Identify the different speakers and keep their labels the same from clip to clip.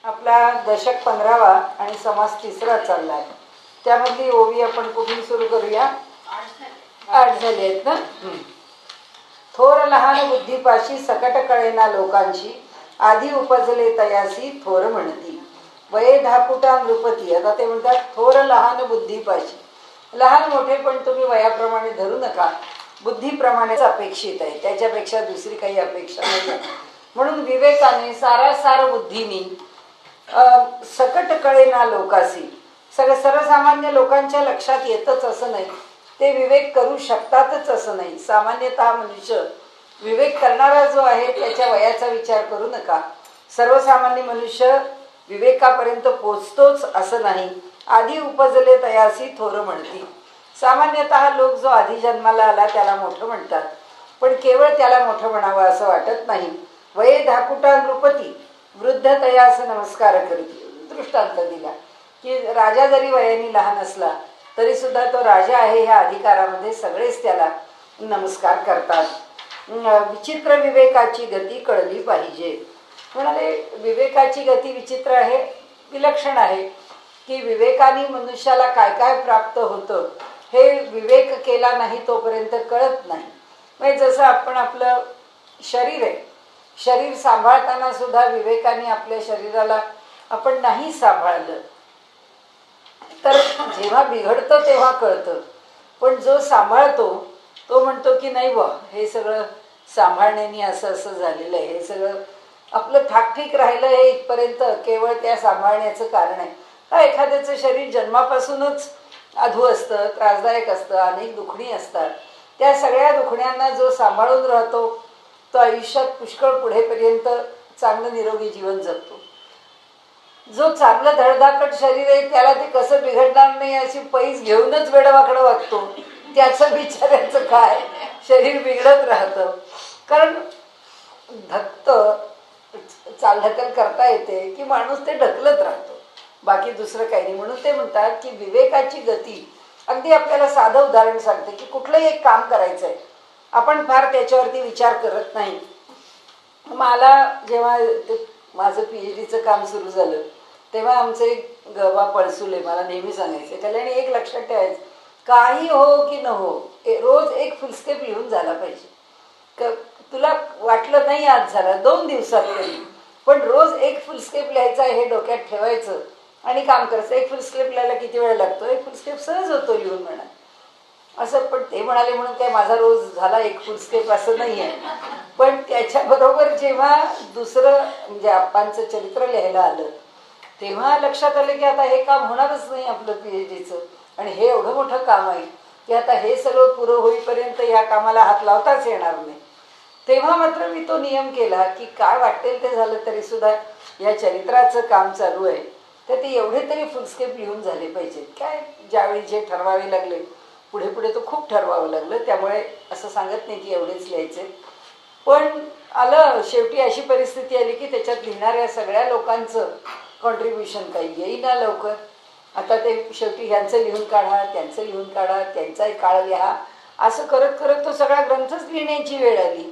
Speaker 1: आपला दशक 15वा आणि समास 3रा चालला आहे. त्यामधली ओवी आपण कुठून सुरू करूया? 8 झाले आहेत ना. थोर लहान बुद्धीपाशी सकट कळेना लोकांची, आधी उपजले तयासी थोर म्हणती. वये धापुटा नृपती. आता ते म्हणतात थोर लहान बुद्धीपाशी. लहान मोठे पण तुम्ही वयाप्रमाणे धरू नका, बुद्धीप्रमाणेच अपेक्षित आहे, त्याच्यापेक्षा दुसरी काही अपेक्षा नाही. म्हणून विवेकाने सारासार बुद्धीनी सकट कळेना लोकासी. सर्वसामान्य लोकांच्या लक्षात येतच असं नाही, ते विवेक करू शकतातच असं नाही. सामान्यतः मनुष्य विवेक करणारा जो आहे त्याच्या वयाचा विचार करू नका. सर्वसामान्य मनुष्य विवेकापर्यंत पोचतोच असं नाही. आधी उपजले तयासी थोर म्हणती. सामान्यतः लोक जो आधी जन्माला आला त्याला मोठं म्हणतात, पण केवळ त्याला मोठं म्हणावं असं वाटत नाही. वये धाकुटा नृपती वृद्ध तयास नमस्कार करती. दृष्टांत दिला की राजा जरी वयाने लहान असला तरी सुद्धा तो राजा आहे ह्या अधिकारामध्ये सगळेच त्याला नमस्कार करतात. विचित्र विवेकाची गती कळली पाहिजे. म्हणाले विवेकाची गती विचित्र आहे, विलक्षण आहे, की विवेकाने मनुष्याला काय काय प्राप्त होतं हे विवेक केला नाही तोपर्यंत कळत नाही. म्हणजे जसं आपण आपलं शरीर आहे, शरीर सांभाळताना सुद्धा विवेकाने आपल्या शरीराला आपण नाही सांभाळलं तर जेव्हा बिघडतं तेव्हा कळतं. पण जो सांभाळतो तो म्हणतो की नाही बा, हे सगळं सांभाळण्याने असं असं झालेलं आहे, हे सगळं आपलं ठाकठीक राहिलं हे इथपर्यंत केवळ त्या सांभाळण्याचं कारण आहे. हा एखाद्याचं शरीर जन्मापासूनच अधू असतं, त्रासदायक असतं, अनेक दुखणी असतात. त्या सगळ्या दुखण्यांना जो सांभाळून राहतो तो आयुष्यात पुष्कळ पुढेपर्यंत चांगलं निरोगी जीवन जगतो. जो चांगलं धडधाकट शरीर आहे त्याला ते कसं बिघडणार नाही अशी पैज घेऊनच वेडवाकडं वागतो, त्याचं बिचाऱ्याचं काय, शरीर बिघडत राहतं. कारण धक्त चालढकल करता येते की माणूस ते ढकलत राहतो, बाकी दुसरं काही नाही. म्हणून ते म्हणतात की विवेकाची गती. अगदी आपल्याला साधं उदाहरण सांगते की कुठलंही एक काम करायचं आहे, आपण फार त्याच्यावरती विचार करत नाही. मला जेव्हा माझं PhDचं काम सुरू झालं तेव्हा आमचे गवा पळसुले मला नेहमी सांगायचे, कल्याणी एक लक्षात ठेवायचं, काही हो की न हो रोज एक फुलस्केप लिहून झाला पाहिजे. तुला वाटलं नाही आज झाला 2 दिवसात तरी, पण रोज एक फुलस्केप लिहायचा हे डोक्यात ठेवायचं आणि काम करायचं. एक फुलस्केप लिहायला किती वेळ लागतो? एक फुलस्केप सहज होतो लिहून म्हणा असं. पण ते म्हणाले म्हणून काय माझा रोज झाला एक फुलस्केप असं नाही आहे. पण त्याच्याबरोबर जेव्हा दुसरं म्हणजे आप्पांचं चरित्र लिहायला आलं तेव्हा लक्षात आलं की आता हे काम होणारच नाही आपलं PhDचं, आणि हे एवढं मोठं काम आहे की आता हे सगळं पुरं होईपर्यंत या कामाला हात लावताच येणार नाही. तेव्हा मात्र मी तो नियम केला की काय वाटेल ते झालं तरी सुद्धा या चरित्राचं काम चालू आहे तर ते एवढे तरी फुलस्केप लिहून झाले पाहिजेत. काय ज्यावेळी जे ठरवावे लागले पुढे पुढे तो खूप ठरवावं लागलं, त्यामुळे असं सांगत नाही की एवढेच लिहायचे. पण आलं शेवटी अशी परिस्थिती आली की त्याच्यात लिहिणाऱ्या सगळ्या लोकांचं कॉन्ट्रीब्युशन काही येईना लवकर. आता ते शेवटी ह्यांचं लिहून काढा, त्यांचं लिहून काढा, त्यांचाही काळ लिहा, असं करत करत तो सगळा ग्रंथच लिहिण्याची वेळ आली.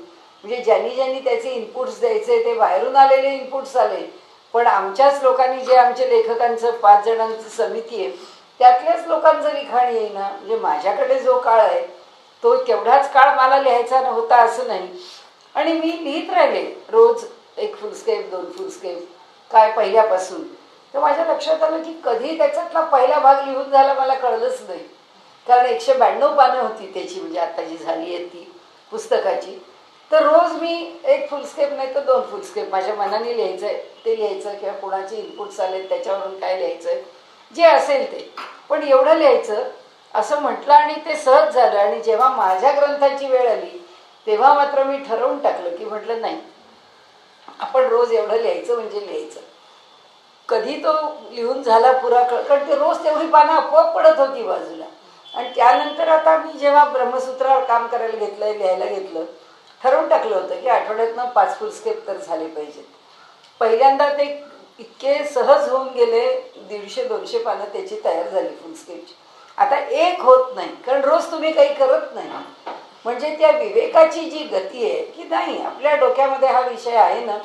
Speaker 1: म्हणजे ज्यांनी ज्यांनी त्याचे इनपुट्स द्यायचे ते बाहेरून आलेले इनपुट्स आले, पण आमच्याच लोकांनी जे आमच्या लेखकांचं 5 जणांचं समिती आहे त्यातल्याच लोकांचं लिखाण येईना. म्हणजे माझ्याकडे जो काळ आहे तो तेवढाच काळ मला लिहायचा नव्हता असं नाही. आणि मी लिहित राहिले रोज एक फुलस्केप 2 फुलस्केप काय पहिल्यापासून. तर माझ्या लक्षात आलं की कधी त्याच्यातला पहिला भाग लिहून झाला मला कळलंच नाही, कारण 192 पानं होती त्याची, म्हणजे आता जी झाली आहे ती पुस्तकाची. तर रोज मी एक फुलस्केप नाही तर 2 फुलस्केप माझ्या मनाने लिहायचं आहे ते लिहायचं, किंवा कोणाचे इनपुट्स आले त्याच्यावरून काय लिहायचं आहे जे असेल ते, पण एवढं लिहायचं असं म्हटलं आणि ते सहज झालं. आणि जेव्हा माझ्या ग्रंथाची वेळ आली तेव्हा मात्र मी ठरवून टाकलं की म्हटलं नाही, आपण रोज एवढं लिहायचं म्हणजे लिहायचं. कधी तो लिहून झाला पुरा, कारण ते रोज तेवढी पानं आपोआप पडत होती बाजूला. आणि त्यानंतर आता मी जेव्हा ब्रह्मसूत्रावर काम करायला घेतलं, लिहायला घेतलं, ठरवून टाकलं होतं की आठवड्यातनं 5 फुलस्केप तर झाले पाहिजेत. पहिल्यांदा ते इतके सहज होऊन गेले, 150-200 पानं त्याची तयार झाली फुलस्केपची. आता एक होत नाही, कारण रोज तुम्ही काही करत नाही. म्हणजे त्या विवेकाची जी गती आहे की नाही आपल्या डोक्यामध्ये हा विषय आहे ना,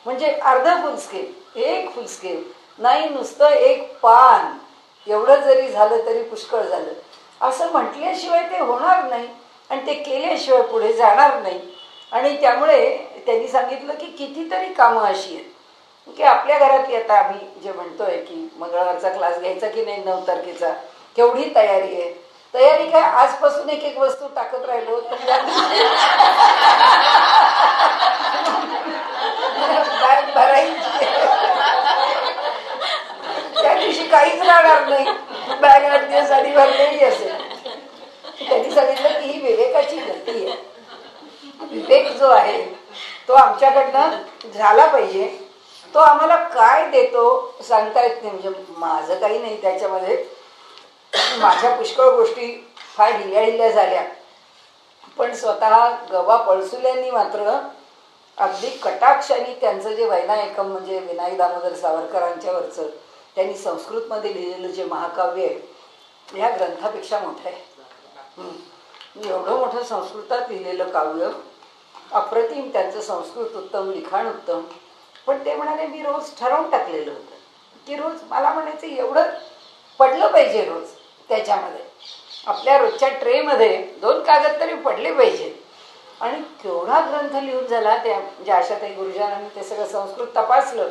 Speaker 1: म्हणजे अर्ध फुलस्केप, एक फुलस्केप नाही, नुसतं एक पान एवढं जरी झालं तरी पुष्कळ झालं असं म्हटल्याशिवाय ते होणार नाही आणि ते केल्याशिवाय पुढे जाणार नाही. आणि त्यामुळे त्यांनी सांगितलं की कितीतरी कामं अशी आहेत की आपल्या घरातली, आता आम्ही जे म्हणतोय की मंगळवारचा क्लास घ्यायचा की नाही 9 तारखेचा, केवढी तयारी आहे. तयारी काय, आजपासून एक एक वस्तू टाकत राहिलो तर बॅग भरायची, त्या दिवशी काहीच राहणार नाही, बॅग 8 दिवस आधी भरलेली असेल. त्यांनी सांगितलं की ही विवेकाची गती आहे. विवेक जो आहे तो आमच्याकडनं झाला पाहिजे. तो आम्हाला काय देतो सांगता येत नाही. म्हणजे माझं काही नाही त्याच्यामध्ये, माझ्या पुष्कळ गोष्टी फार ढिल्या झाल्या, पण स्वतः गवा पळसुल्यांनी मात्र अगदी कटाक्षाने त्यांचं जे वैनायकम म्हणजे विनायक दामोदर सावरकरांच्यावरचं त्यांनी संस्कृतमध्ये लिहिलेलं जे महाकाव्य आहे, ह्या ग्रंथापेक्षा मोठं आहे. एवढं मोठं संस्कृतात लिहिलेलं काव्य, अप्रतिम त्यांचं संस्कृत उत्तम, लिखाण उत्तम. पण ते म्हणाले मी रोज ठरवून टाकलेलं होतं की रोज मला म्हणायचं एवढं पडलं पाहिजे रोज त्याच्यामध्ये, आपल्या रोजच्या ट्रेमध्ये 2 कागद तरी पडले पाहिजे. आणि केवढा ग्रंथ लिहून झाला. त्या म्हणजे आशाताई गुरुजनांनी ते सगळं संस्कृत तपासलं.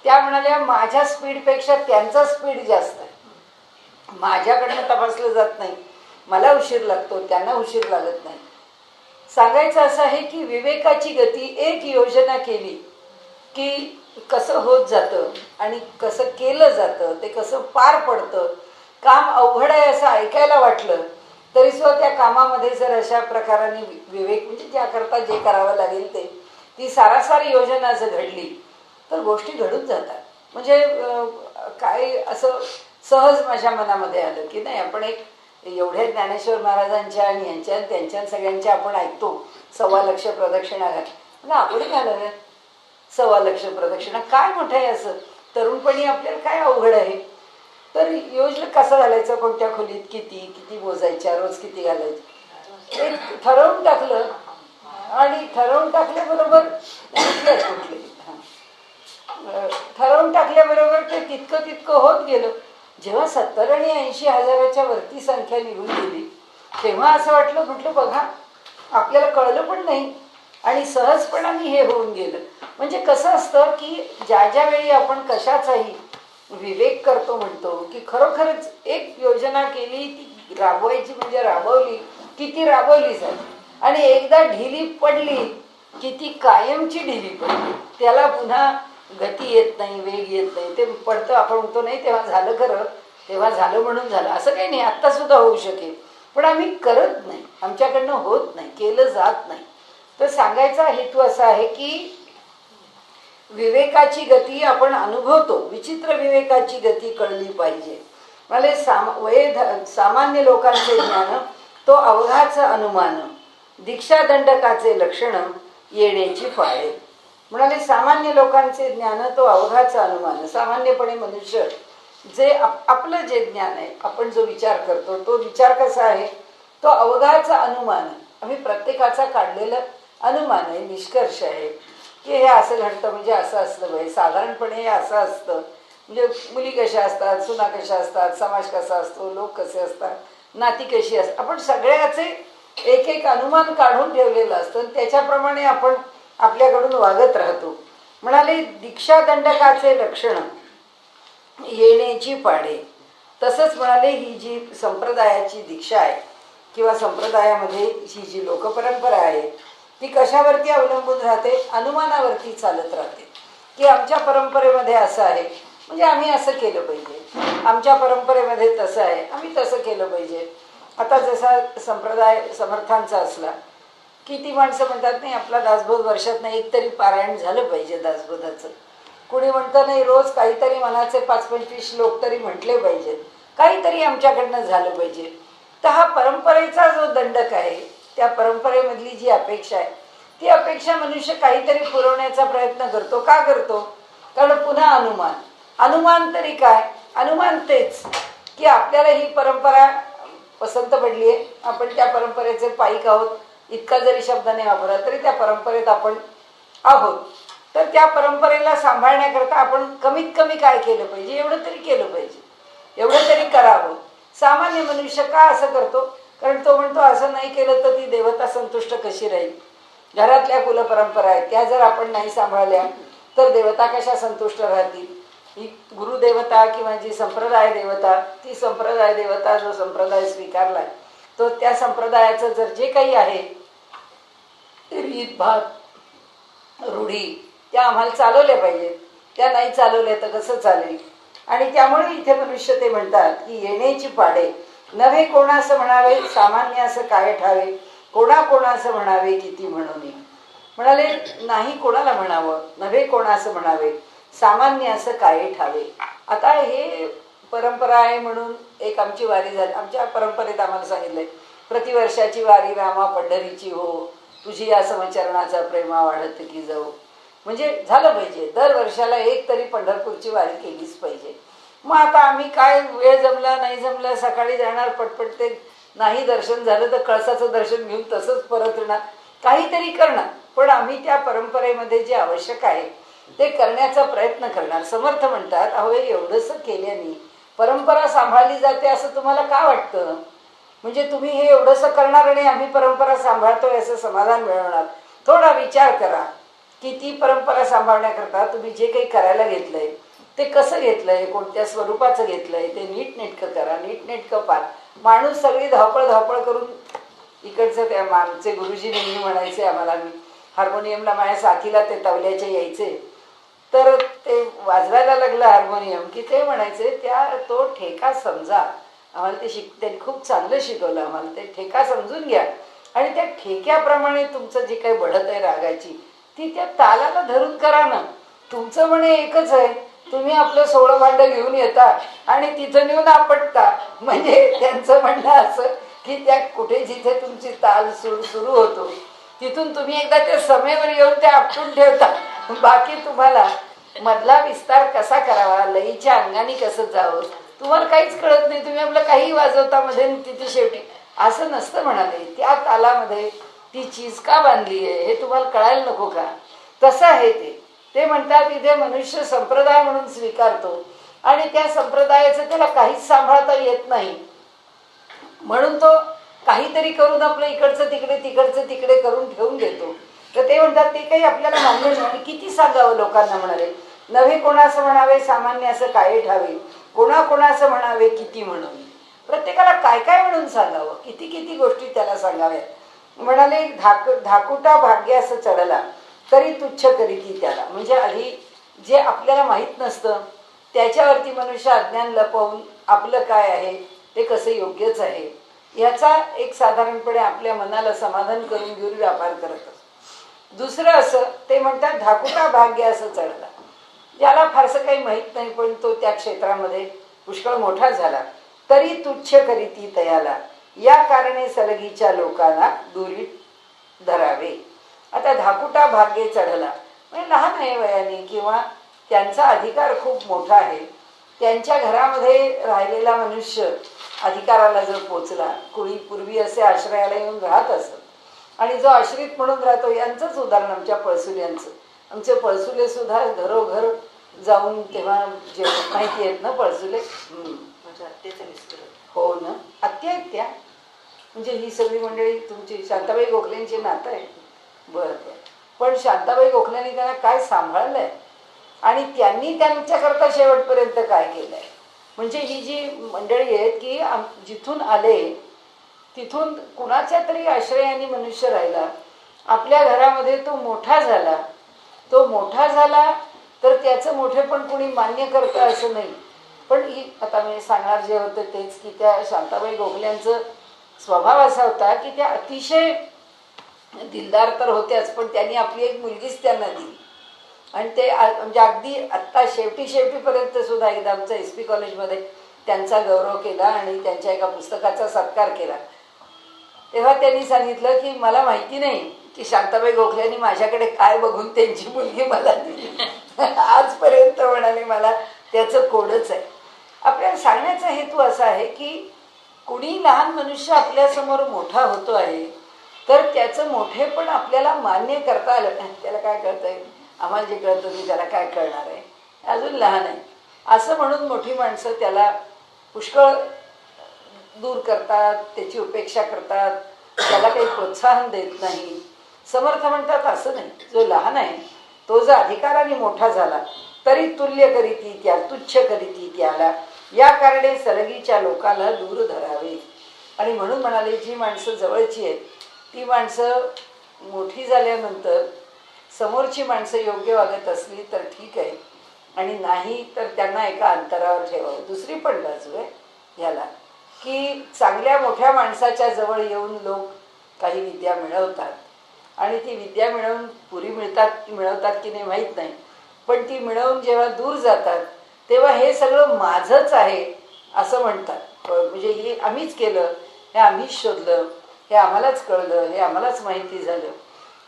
Speaker 1: त्या म्हणाल्या माझ्या स्पीडपेक्षा त्यांचा स्पीड जास्त आहे, माझ्याकडनं तपासलं जात नाही, मला उशीर लागतो, त्यांना उशीर लागत नाही. सांगायचं असं आहे की विवेकाची गती, एक योजना केली की कसं होत जातं आणि कसं केलं जातं, ते कसं पार पडतं. काम अवघड आहे असं ऐकायला वाटलं तरी सुद्धा त्या कामामध्ये जर अशा प्रकाराने विवेक म्हणजे ज्याकरता जे करावं लागेल ते, ती सारासार योजना जर घडली तर गोष्टी घडून जातात. म्हणजे काय असं सहज माझ्या मनामध्ये आलं की नाही, आपण एक एवढ्या ज्ञानेश्वर महाराजांच्या आणि यांच्या त्यांच्या सगळ्यांच्या आपण ऐकतो 1.25 लाख प्रदक्षिणा घाल, म्हणजे आपण घालाव्या 1.25 लाख प्रदक्षिणा, काय मोठं आहे असं. तरुणपणी आपल्याला काय अवघड आहे. तर योजना कसं घालायचं, कोणत्या खोलीत किती किती मोजायच्या, रोज किती घालायचं, ते ठरवून टाकलं. आणि ठरवून टाकल्याबरोबर ठरवून टाकल्याबरोबर ते तितकं तितकं होत गेलं. जेव्हा 70 आणि 80 हजाराच्या वरती संख्या निघून गेली तेव्हा असं वाटलं, म्हटलं बघा आपल्याला कळलं पण नाही आणि सहजपणाने हे होऊन गेलं. म्हणजे कसं असतं की ज्या ज्या वेळी आपण कशाचाही विवेक करतो म्हणतो की खरोखरच एक योजना केली, ती राबवायची म्हणजे राबवली की ती राबवली जाते. आणि एकदा ढिली पडली की ती कायमची ढिली पडली, त्याला पुन्हा गती येत नाही, वेग येत नाही. ते पडतं, आपण म्हणतो नाही तेव्हा झालं खरं, तेव्हा झालं म्हणून झालं असं काही नाही, आत्ता सुद्धा होऊ शकेल, पण आम्ही करत नाही, आमच्याकडनं होत नाही, केलं जात नाही. तर सांगायचा हेतू असा आहे की विवेकाची गती आपण अनुभवतो, विचित्र विवेकाची गती कळली पाहिजे. म्हणजे सामान्य लोकांचे ज्ञान तो अवघाचं अनुमान, दीक्षादंडकाचे लक्षण येण्याची फाळे. म्हणाले सामान्य लोकांचे ज्ञान तो अवघाचं अनुमान. सामान्यपणे मनुष्य जे आपलं जे ज्ञान आहे, आपण जो विचार करतो तो विचार कसा आहे, तो अवघाचा अनुमान. आम्ही प्रत्येकाचा काढलेलं अनुमान आहे, निष्कर्ष आहे की हे असं घडतं म्हणजे असं असलं पाहिजे, साधारणपणे हे असं असतं. म्हणजे मुली कशा असतात, सुना कशा असतात, समाज कसा असतो, लोक कसे असतात, नाती कशी असतात, आपण सगळ्याचे एक एक अनुमान काढून ठेवलेलं असतं, त्याच्याप्रमाणे आपण आपल्याकडून वागत राहतो. म्हणाले दीक्षादंडकाचे लक्षण येण्याची पाडे. तसंच म्हणाले ही जी संप्रदायाची दीक्षा आहे किंवा संप्रदायामध्ये ही जी लोकपरंपरा आहे ती कशावरती अवलंबून राहते, अनुमानावरती चालत राहते. की आमच्या परंपरेमध्ये असं आहे म्हणजे आम्ही असं केलं पाहिजे, आमच्या परंपरेमध्ये तसं आहे आम्ही तसं केलं पाहिजे. आता जसा संप्रदाय समर्थांचा असला की ती माणसं म्हणतात नाही आपला दासबोध वर्षात नाही एक तरी पारायण झालं पाहिजे दासबोधाचं. कुणी म्हणतं नाही रोज काहीतरी मनाचे 5-25 श्लोक तरी म्हटले पाहिजेत, काहीतरी आमच्याकडनं झालं पाहिजे. तर हा परंपरेचा जो दंडक आहे, त्या परंपरेमधली जी अपेक्षा आहे ती अपेक्षा मनुष्य काहीतरी पुरवण्याचा प्रयत्न करतो. का करतो? कारण पुन्हा अनुमान. अनुमान तरी काय? अनुमान तेच की आपल्याला ही परंपरा पसंत पडली आहे, आपण त्या परंपरेचे पाईक आहोत, इतका जरी शब्द नाही वापरला तरी त्या परंपरेत आपण आहोत. तर त्या परंपरेला सांभाळण्याकरता आपण कमीत कमी काय केलं पाहिजे, एवढं तरी केलं पाहिजे, एवढं तरी करावं. सामान्य मनुष्य का असं करतो? कारण तो म्हणतो असं नाही केलं तर ती देवता संतुष्ट कशी राहील. घरातल्या कुलपरंपरा आहेत त्या जर आपण नाही सांभाळल्या तर देवता कशा संतुष्ट राहतील. ही गुरुदेवता किंवा जी संप्रदाय देवता, ती संप्रदाय देवता जो संप्रदाय स्वीकारलाय तो त्या संप्रदायाचं जर जे काही आहे रीत भात रूढी त्या आम्हाला चालवल्या पाहिजेत. त्या नाही चालवल्या तर कसं चालेल. आणि त्यामुळे इथे मनुष्य ते म्हणतात की येण्याची पाडे नव्हे कोणास म्हणावे, सामान्य असं काय ठावे, कोणास म्हणावे किती म्हणून. म्हणाले नाही कोणाला म्हणावं, नव्हे कोणास म्हणावे, सामान्य असं काय ठावे. आता हे परंपरा आहे म्हणून एक आमची वारी झाली. आमच्या परंपरेत आम्हाला सांगितलंय प्रतिवर्षाची वारी रामा पंढरीची हो, तुझी या समचरणाचा प्रेमा वाढत की जाऊ. म्हणजे झालं पाहिजे, दर वर्षाला एक तरी पंढरपूरची वारी केलीच पाहिजे. मग आता आम्ही काय, वेळ जमला नाही जमला, सकाळी जाणार पटपट, ते नाही दर्शन झालं तर कळसाचं दर्शन घेऊन तसंच परत येणार, काहीतरी करणार. पण आम्ही त्या परंपरेमध्ये जे आवश्यक आहे ते करण्याचा प्रयत्न करणार. समर्थ म्हणतात अहो एवढंसं केल्याने परंपरा सांभाळली जाते असं तुम्हाला का वाटतं? म्हणजे तुम्ही हे एवढंसं करणार आणि आम्ही परंपरा सांभाळतोय असं समाधान मिळवणार. थोडा विचार करा की ती परंपरा सांभाळण्याकरता तुम्ही जे काही करायला घेतलंय ते कसं घेतलंय, कोणत्या स्वरूपाचं घेतलंय, ते नीटनेटकं करा, नीटनेटकं पार. माणूस सगळी धावपळ करून इकडचं, त्या आमचे गुरुजी नेहमी म्हणायचे आम्हाला, मी हार्मोनियमला माझ्या साथीला ते तबल्याचे यायचे, तर ते वाजवायला लागलं हार्मोनियम की ते म्हणायचे तो ठेका समजा. आम्हाला ते त्यांनी खूप चांगलं शिकवलं आम्हाला. ते ठेका समजून घ्या आणि त्या ठेक्याप्रमाणे तुमचं जे काही बढत आहे रागाची ती त्या तालाला धरून करा ना. तुमचं म्हणे एकच आहे, तुम्ही आपलं 16 भांड घेऊन येता आणि तिथं नेऊन आपटता. म्हणजे त्यांचं म्हणणं असं की त्या कुठे जिथे तुमची ताल सुरू होतो तिथून तुम्ही एकदा त्या समेवर येऊन ते आपटून ठेवता. बाकी तुम्हाला मधला विस्तार कसा करावा, लईच्या अंगाने कसं जावं, तुम्हाला काहीच कळत नाही. तुम्ही आपलं काही वाजवता मध्ये तिथे शेवटी असं नसतं. म्हणाले त्या तालामध्ये ती चीज का बांधली आहे हे तुम्हाला कळायला नको का? तसं आहे ते म्हणतात इथे मनुष्य संप्रदाय म्हणून स्वीकारतो आणि त्या संप्रदायाचं त्याला काहीच सांभाळता येत नाही, म्हणून तो काहीतरी करून आपलं इकडचं तिकडे करून ठेवून देतो. तर ते म्हणतात ते काही आपल्याला मान्य नाही. आणि किती सांगावं लोकांना. म्हणाले नव्हे कोणास म्हणावे, सामान्य असं काय ठावे, कोणास म्हणावे किती म्हणून. प्रत्येकाला काय काय म्हणून सांगावं, किती गोष्टी त्याला सांगाव्यात. म्हणाले धाकुटा भाग्य असं चढला तरी तुच्छ करीती त्याला. म्हणजे आधी जे आपल्याला माहीत नसतं त्याच्यावरती मनुष्य अज्ञान लपवून आपलं काय आहे ते कसं योग्यच आहे याचा एक साधारणपणे आपल्या मनाला समाधान करून घेऊन व्यापार करत असतो. दुसरं असं ते म्हणतात धाकुटा भाग्य असं चढला, ज्याला फारसं काही माहीत नाही पण तो त्या क्षेत्रामध्ये पुष्कळ मोठा झाला तरी तुच्छ करीती तयाला, या कारणे सलगीच्या लोकांना दुरीत धरावे. आता धाकुटा भाग्य चढला म्हणजे लहान आहे वयाने किंवा त्यांचा अधिकार खूप मोठा आहे. त्यांच्या घरामध्ये राहिलेला मनुष्य अधिकाराला जर पोचला, कुणी पूर्वी असे आश्रयाला येऊन राहत असत आणि जो आश्रित म्हणून राहतो, यांचंच उदाहरण आमच्या पळसुल्यांचं. आमचे पळसुले सुद्धा घरोघर जाऊन, तेव्हा जे माहिती आहेत ना पळसुले,
Speaker 2: माझ्या आत्याचं मिस्टर
Speaker 1: हो ना, आत्या आहेत त्या. म्हणजे ही सगळी मंडळी तुमची शांताबाई गोखलेंची नातं आहे. बरं, पण शांताबाई गोखलेंनी त्यांना काय सांभाळलंय आणि त्यांनी त्यांच्याकरता शेवटपर्यंत काय केलंय. म्हणजे ही जी मंडळी आहेत की जिथून आले तिथून कुणाच्या तरी आश्रयाने मनुष्य राहिला, आपल्या घरामध्ये तो मोठा झाला तर त्याचं मोठेपण कुणी मान्य करतं असं नाही. पण ही आता मी सांगणार जे होतं तेच की त्या शांताबाई गोखल्यांचं स्वभाव असा होता की त्या अतिशय दिलदार तर होत्याच, पण त्यांनी आपली एक मुलगीच त्यांना दिली. आणि ते म्हणजे अगदी आत्ता शेवटीपर्यंत सुद्धा एकदा आमच्या SP कॉलेजमध्ये त्यांचा गौरव केला आणि त्यांच्या एका पुस्तकाचा सत्कार केला. तेव्हा त्यांनी सांगितलं की मला माहिती नाही की शांताबाई गोखल्यांनी माझ्याकडे काय बघून त्यांची मुलगी मला दिली. आजपर्यंत म्हणाले मला त्याचं कोडच आहे. आपल्याला सांगण्याचा हेतू असा आहे की कुणी लहान मनुष्य आपल्यासमोर मोठा होतो आहे तर त्याचं मोठेपण आपल्याला मान्य करता आलं, त्याला काय करता येईल, आम्हाला जे कळतं ते त्याला काय कळणार आहे, अजून लहान आहे असं म्हणून मोठी माणसं त्याला पुष्कळ दूर करतात, त्याची उपेक्षा करतात, त्याला काही प्रोत्साहन देत नाही. समर्थ म्हणतात असं नाही, जो लहान आहे तो जर अधिकाराने मोठा झाला तरी तुल्य करीती त्या, तुच्छ करीती त्याला, या कारणे सलगीच्या लोकाला दूर धरावे. आणि म्हणून म्हणाले जी माणसं जवळची आहेत ती माणसं मोठी झाल्यानंतर समोरची माणसं योग्य वागत असली तर ठीक आहे, आणि नाही तर त्यांना एका अंतरावर ठेवावं. दुसरी पण बाजू आहे ह्याला, की चांगल्या मोठ्या माणसाच्या जवळ येऊन लोक काही विद्या मिळवतात, आणि ती विद्या मिळवून पुरी मिळवतात की नाही माहीत नाही, पण ती मिळवून जेव्हा दूर जातात तेव्हा हे सगळं माझंच आहे असं म्हणतात. म्हणजे हे आम्हीच केलं, हे आम्हीच शोधलं, हे आम्हालाच कळलं, हे आम्हालाच माहिती झालं,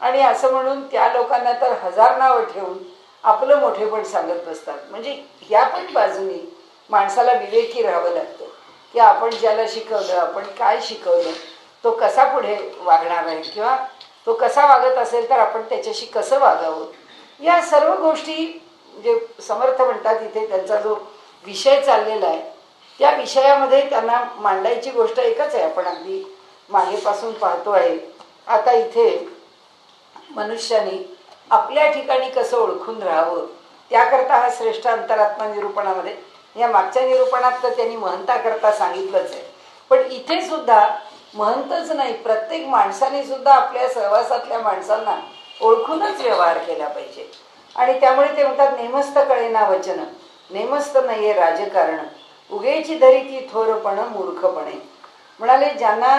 Speaker 1: आणि असं म्हणून त्या लोकांना तर हजार नावं ठेवून आपलं मोठेपण सांगत बसतात. म्हणजे ह्या पण बाजूनी माणसाला विवेकी राहावं लागतं, की आपण ज्याला शिकवलं, आपण काय शिकवलं, तो कसा पुढे वागणार आहे, किंवा तो कसा वागत असेल तर आपण त्याच्याशी कसं वागावं. या सर्व गोष्टी जे समर्थ म्हणतात इथे त्यांचा जो विषय चाललेला आहे त्या विषयामध्ये त्यांना मांडायची गोष्ट एकच आहे. आपण अगदी मागेपासून पाहतो आहे. आता इथे मनुष्याने आपल्या ठिकाणी कसं ओळखून राहावं त्याकरता हा श्रेष्ठ अंतरात्मा निरूपणामध्ये, या मागच्या निरूपणात तर त्यांनी महंताकरता सांगितलंच आहे, पण इथे सुद्धा महंतच नाही, प्रत्येक माणसाने सुद्धा आपल्या सहवासातल्या माणसांना ओळखूनच व्यवहार केला पाहिजे. आणि त्यामुळे ते म्हणतात नेमस्त कळेना वचन, नेमस्त नाहीये राजकारण, उगेची धरी ती थोरपण मूर्खपणे. म्हणाले ज्यांना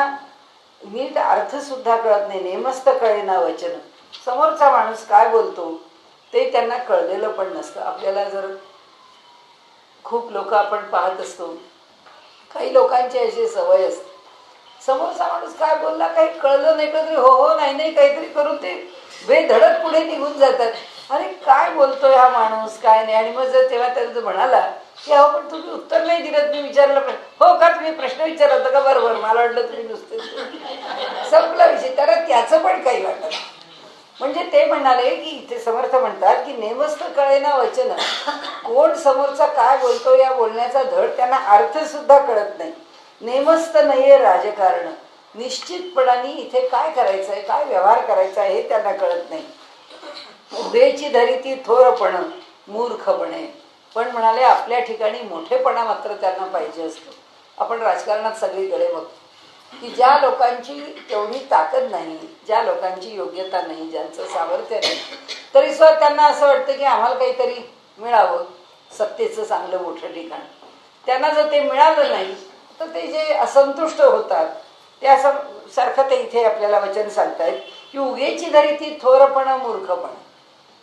Speaker 1: नीट अर्थ सुद्धा कळत नाही, नेमस्त कळेना वचन, समोरचा माणूस काय बोलतो ते त्यांना कळलेलं पण नसतं. आपल्याला जर खूप लोक आपण पाहत असतो, काही लोकांची अशी सवय असते, समोरचा माणूस काय बोलला काही कळलं नाही कळलं तरी हो हो नाही नाही काहीतरी करून ते बेधडक पुढे निघून जातात. अरे काय बोलतोय हा माणूस काय नाही. आणि मग जर तेव्हा त्याला म्हणाला की अहो पण तुम्ही उत्तर नाही दिलं, तुम्ही विचारलं पण हो का, तुम्ही प्रश्न विचारला होता का, बरोबर मला वाटलं तुम्ही नुसते संपला विषय, त्याला त्याचं पण काही वाटत. म्हणजे ते म्हणाले की इथे समर्थ म्हणतात की नेमस्त कळेना वचन, कोण समोरचा काय बोलतो या बोलण्याचा धड त्यांना अर्थ सुद्धा कळत नाही. नेमस्त नाहीये राजकारण, निश्चितपणाने इथे काय करायचंय, काय व्यवहार करायचा आहे हे त्यांना कळत नाही. उभेची धरी ती थोरपण मूर्खपणे. पण म्हणाले आपल्या ठिकाणी मोठेपणा मात्र त्यांना पाहिजे असतो. आपण राजकारणात सगळीकडे बघतो की ज्या लोकांची तेवढी ताकद नाही, ज्या लोकांची योग्यता नाही, ज्यांचं सामर्थ्य नाही, तरी सुद्धा त्यांना असं वाटतं की आम्हाला काहीतरी मिळावं, सत्तेचं चांगलं मोठं ठिकाण. त्यांना जर ते मिळालं नाही तर ते जे असंतुष्ट होतात त्या सारखं ते इथे आपल्याला वचन सांगतायत की उगेची धरी ती थोरपणा मूर्खपणा,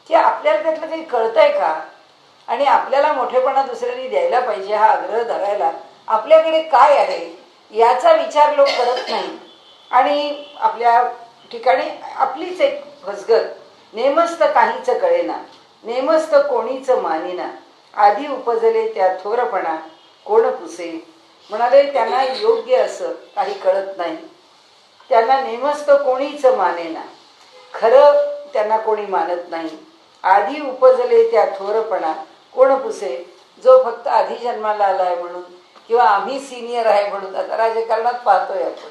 Speaker 1: की आपल्याला त्यातलं काही कळतंय का, आणि आपल्याला मोठेपणा दुसऱ्यांनी द्यायला पाहिजे हा आग्रह धरायला आपल्याकडे काय आहे याचा विचार लोक करत नाही. आणि आपल्या ठिकाणी आपलीच एक फसगत, नेमस्त काहीच कळेना, नेमस्त कोणीच मानिना, आधी उपजले त्या थोरपणा कोण पुसे. म्हणाले त्यांना योग्य असं काही कळत नाही, त्यांना नेमस्त कोणीच मानेना, खरं त्यांना कोणी मानत नाही. आधी उपजले त्या थोरपणा कोण पुसे, जो फक्त आधी जन्माला आलाय म्हणून किंवा आम्ही सिनियर आहे म्हणून. आता राजकारणात पाहतोय आपण,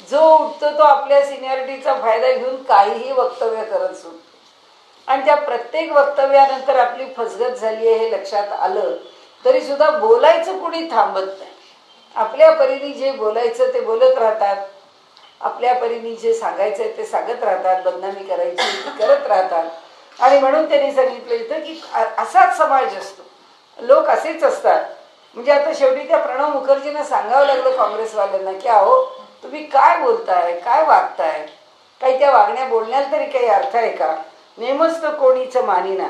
Speaker 1: जो उठतो तो आपल्या सिनियरिटीचा फायदा घेऊन काहीही वक्तव्य करत सुटतो, आणि त्या प्रत्येक वक्तव्यानंतर आपली फसगत झाली आहे हे लक्षात आलं तरी सुद्धा बोलायचं कोणी थांबत नाही. आपल्या परीने जे बोलायचं ते बोलत राहतात, आपल्या परीने जे सांगायचंय ते सांगत राहतात, बदनामी करायची ती करत राहतात. आणि म्हणून त्यांनी सांगितलं इथं की असाच समाज असतो, लोक असेच असतात. म्हणजे आता शेवटी त्या प्रणव मुखर्जींना सांगावं लागलं काँग्रेसवाल्यांना की अहो तुम्ही काय बोलताय, काय वागताय, काही त्या वागण्या बोलण्यात तरी काही अर्थ आहे का. नेमस्त कोणीच मानिना,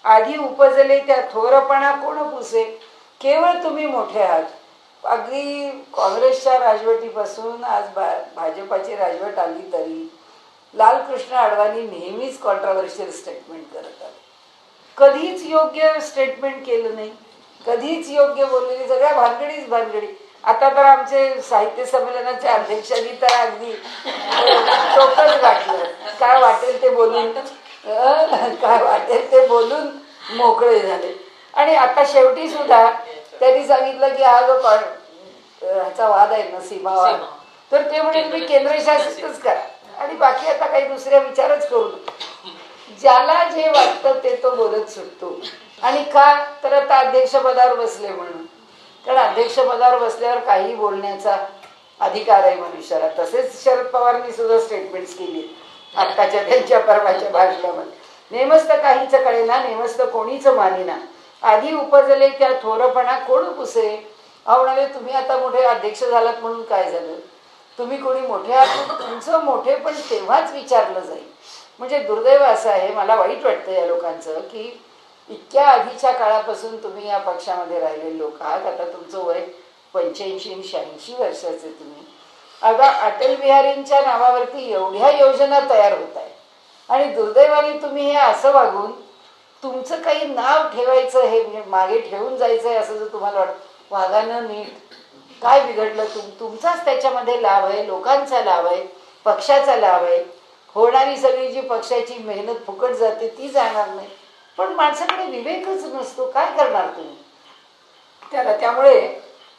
Speaker 1: आधी उपजले त्या थोरपणा कोण पुसे, केवळ तुम्ही मोठे आहात. अगदी काँग्रेसच्या राजवटीपासून आज भाजपाची राजवट आली तरी लालकृष्ण अडवाणी नेहमीच कॉन्ट्रोवर्शियल स्टेटमेंट करतात, कधीच योग्य स्टेटमेंट केलं नाही, कधीच योग्य बोललेली, सगळ्या भानगडीच भानगडी. आता तर आमचे साहित्य संमेलनाच्या अध्यक्षांनी तर अगदी टोकच गाठलं, काय वाटेल ते बोलून काय वाटेल ते बोलून मोकळे झाले. आणि आता शेवटी सुद्धा त्यांनी सांगितलं की हा जो ह्याचा वाद आहे ना, सीमावाद, तर ते म्हणजे तुम्ही केंद्रशासितच करा आणि बाकी आता काही दुसऱ्या विचारच करू नका. ज्याला जे वाटतं ते तो बोलत सुटतो. आणि का तर आता अध्यक्षपदावर बसले म्हणून, कारण अध्यक्षपदावर बसल्यावर काही बोलण्याचा अधिकार आहे मनुष्याला. तसेच शरद पवारांनी सुद्धा स्टेटमेंट्स केली आत्ताच्या त्यांच्या परवाच्या भाषणामध्ये. नेमस्त काहीच कळेना, नेमस्त कोणीच मानेना, आधी उपजले त्या थोरपणा कोण पुसे. म्हणाले तुम्ही आता मोठे अध्यक्ष झालात म्हणून काय झालं, तुम्ही कोणी मोठे आहात, तुमचं मोठे पण तेव्हाच विचारलं जाईल. म्हणजे दुर्दैव असं आहे, मला वाईट वाटतं या लोकांचं, की इतक्या आधीच्या काळापासून तुम्ही या पक्षामध्ये राहिलेले लोक आहात. आता तुमचं वय 85-86 वर्षाचे तुम्ही. आता अटल बिहारींच्या नावावरती एवढ्या योजना तयार होत आहे आणि दुर्दैवाने तुम्ही हे असं वागून तुमचं काही नाव ठेवायचं, हे मागे ठेवून जायचं आहे असं जर तुम्हाला वाटतं, वागानं नीट. काय बिघडलं, तुमचाच त्याच्यामध्ये लाभ आहे, लोकांचा लाभ आहे, पक्षाचा लाभ आहे. होणारी सगळी जी पक्षाची मेहनत फुकट जाते ती जाणार नाही. पण माणसाकडे विवेकच नसतो, काय करणार तुम्ही त्याला. त्यामुळे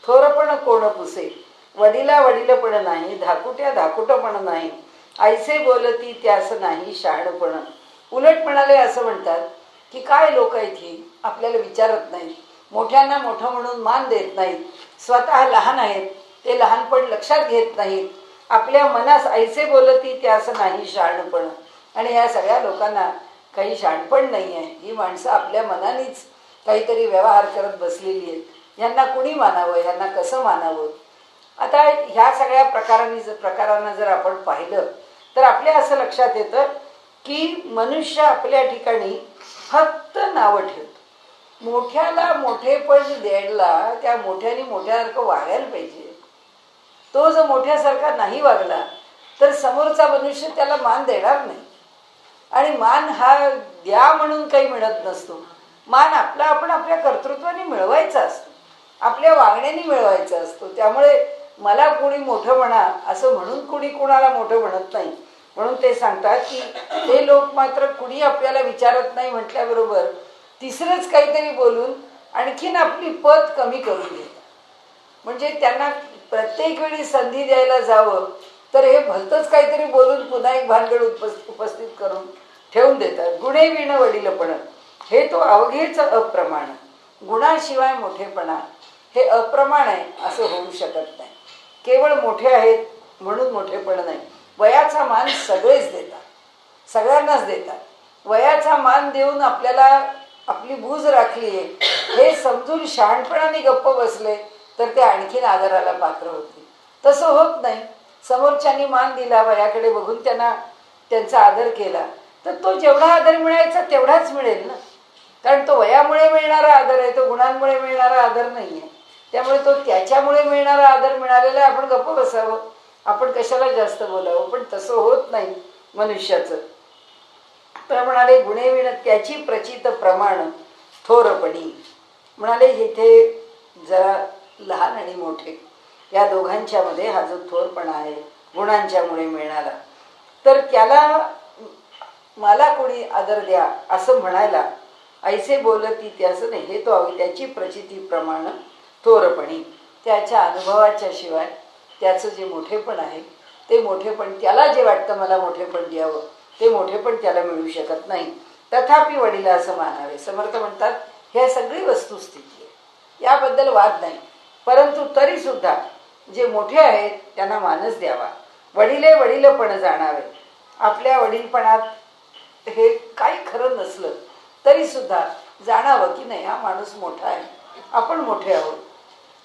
Speaker 1: थोरपण कोण पुसे, वडिला वडीलपण नाही, धाकुट्या धाकुटपण नाही, ऐसे बोलती त्यास नाही शहाणपण. उलट म्हणाले असं म्हणतात की काय लोक आहेत ही, आपल्याला विचारत नाहीत, मोठ्यांना मोठं म्हणून मान देत नाहीत, स्वतः लहान आहेत ते लहानपण लक्षात घेत नाहीत, आपल्या मनास ऐसे बोलती त्यास नाही शहाणपण. आणि या सगळ्या लोकांना काही शहाणपण नाही आहे. ही माणसं आपल्या मनानेच काहीतरी व्यवहार करत बसलेली आहेत. ह्यांना कुणी मानावं, ह्यांना कसं मानावं. आता ह्या सगळ्या प्रकारांना जर आपण पाहिलं तर आपल्या असं लक्षात येतं की मनुष्य आपल्या ठिकाणी फक्त नावं ठेवतो. मोठ्याला मोठेपण द्यायला त्या मोठ्याने मोठ्यासारखं वागायला पाहिजे. तो जर मोठ्यासारखा नाही वागला तर समोरचा मनुष्य त्याला मान देणार नाही. आणि मान हा द्या म्हणून काही मिळत नसतो. मान आपला आपण आपल्या कर्तृत्वाने मिळवायचा असतो, आपल्या वागण्याने मिळवायचा असतो. त्यामुळे मला कोणी मोठं म्हणा असं म्हणून कुणी कोणाला मोठं म्हणत नाही. म्हणून ते सांगतात की ते लोक मात्र कुणी आपल्याला विचारत नाही म्हटल्याबरोबर तिसरंच काहीतरी बोलून आणखीन आपली पत कमी करून घेतात. म्हणजे त्यांना प्रत्येक वेळी संधी द्यायला जावं तर हे भलतंच काहीतरी बोलून पुन्हा एक भानगड उपस्थित करून ठेवून देतात. गुणे विण वडीलपण हे तो अवघेच अप्रमाण, गुणाशिवाय मोठेपणा हे अप्रमाण आहे असं होऊ शकत नाही. केवळ मोठे आहेत म्हणून मोठेपण नाही. वयाचा मान सगळेच देतात, सगळ्यांनाच देतात. वयाचा मान देऊन आपल्याला आपली बूज राखली आहे हे समजून शहाणपणाने गप्प बसले तर ते आणखीन आदराला पात्र होते. तसं होत नाही. समोरच्यांनी मान दिला, वयाकडे बघून त्यांचा आदर केला तर तो जेवढा आदर मिळायचा तेवढाच मिळेल ना. कारण तो वयामुळे मिळणारा आदर आहे, तो गुणांमुळे मिळणारा आदर नाही आहे. त्यामुळे तो त्याच्यामुळे मिळणारा आदर मिळालेला आहे, आपण गप्प बसावं, आपण कशाला जास्त बोलावं. पण तसं होत नाही मनुष्याचं. तर म्हणाले गुणे विण त्याची प्रचित प्रमाण थोरपणी. म्हणाले इथे जरा लहान आणि मोठे या दोघांच्या मध्ये हा जो थोरपणा आहे गुणांच्यामुळे मिळणारा, तर त्याला मला कोणी आदर द्या असं म्हणायला ऐसे बोलती त्यास नाही, हे तो त्याची प्रचिती प्रमाण थोरपणी. त्याच्या अनुभवाच्या शिवाय त्याचं जे मोठेपण आहे ते मोठेपण, त्याला जे वाटतं मला मोठेपण द्यावं ते मोठेपण त्याला मिळू शकत नाही. तथापि वडीला असं मानावे. समर्थ म्हणतात ह्या सगळी वस्तुस्थिती आहे, याबद्दल वाद नाही. परंतु तरी सुद्धा जे मोठे आहेत त्यांना मानच द्यावा. वडिले वडीलपण जाणावे. आपल्या वडीलपणात हे काही खरं नसलं तरी सुद्धा जाणावं की नाही हा माणूस मोठा आहे, आपण मोठे आहोत,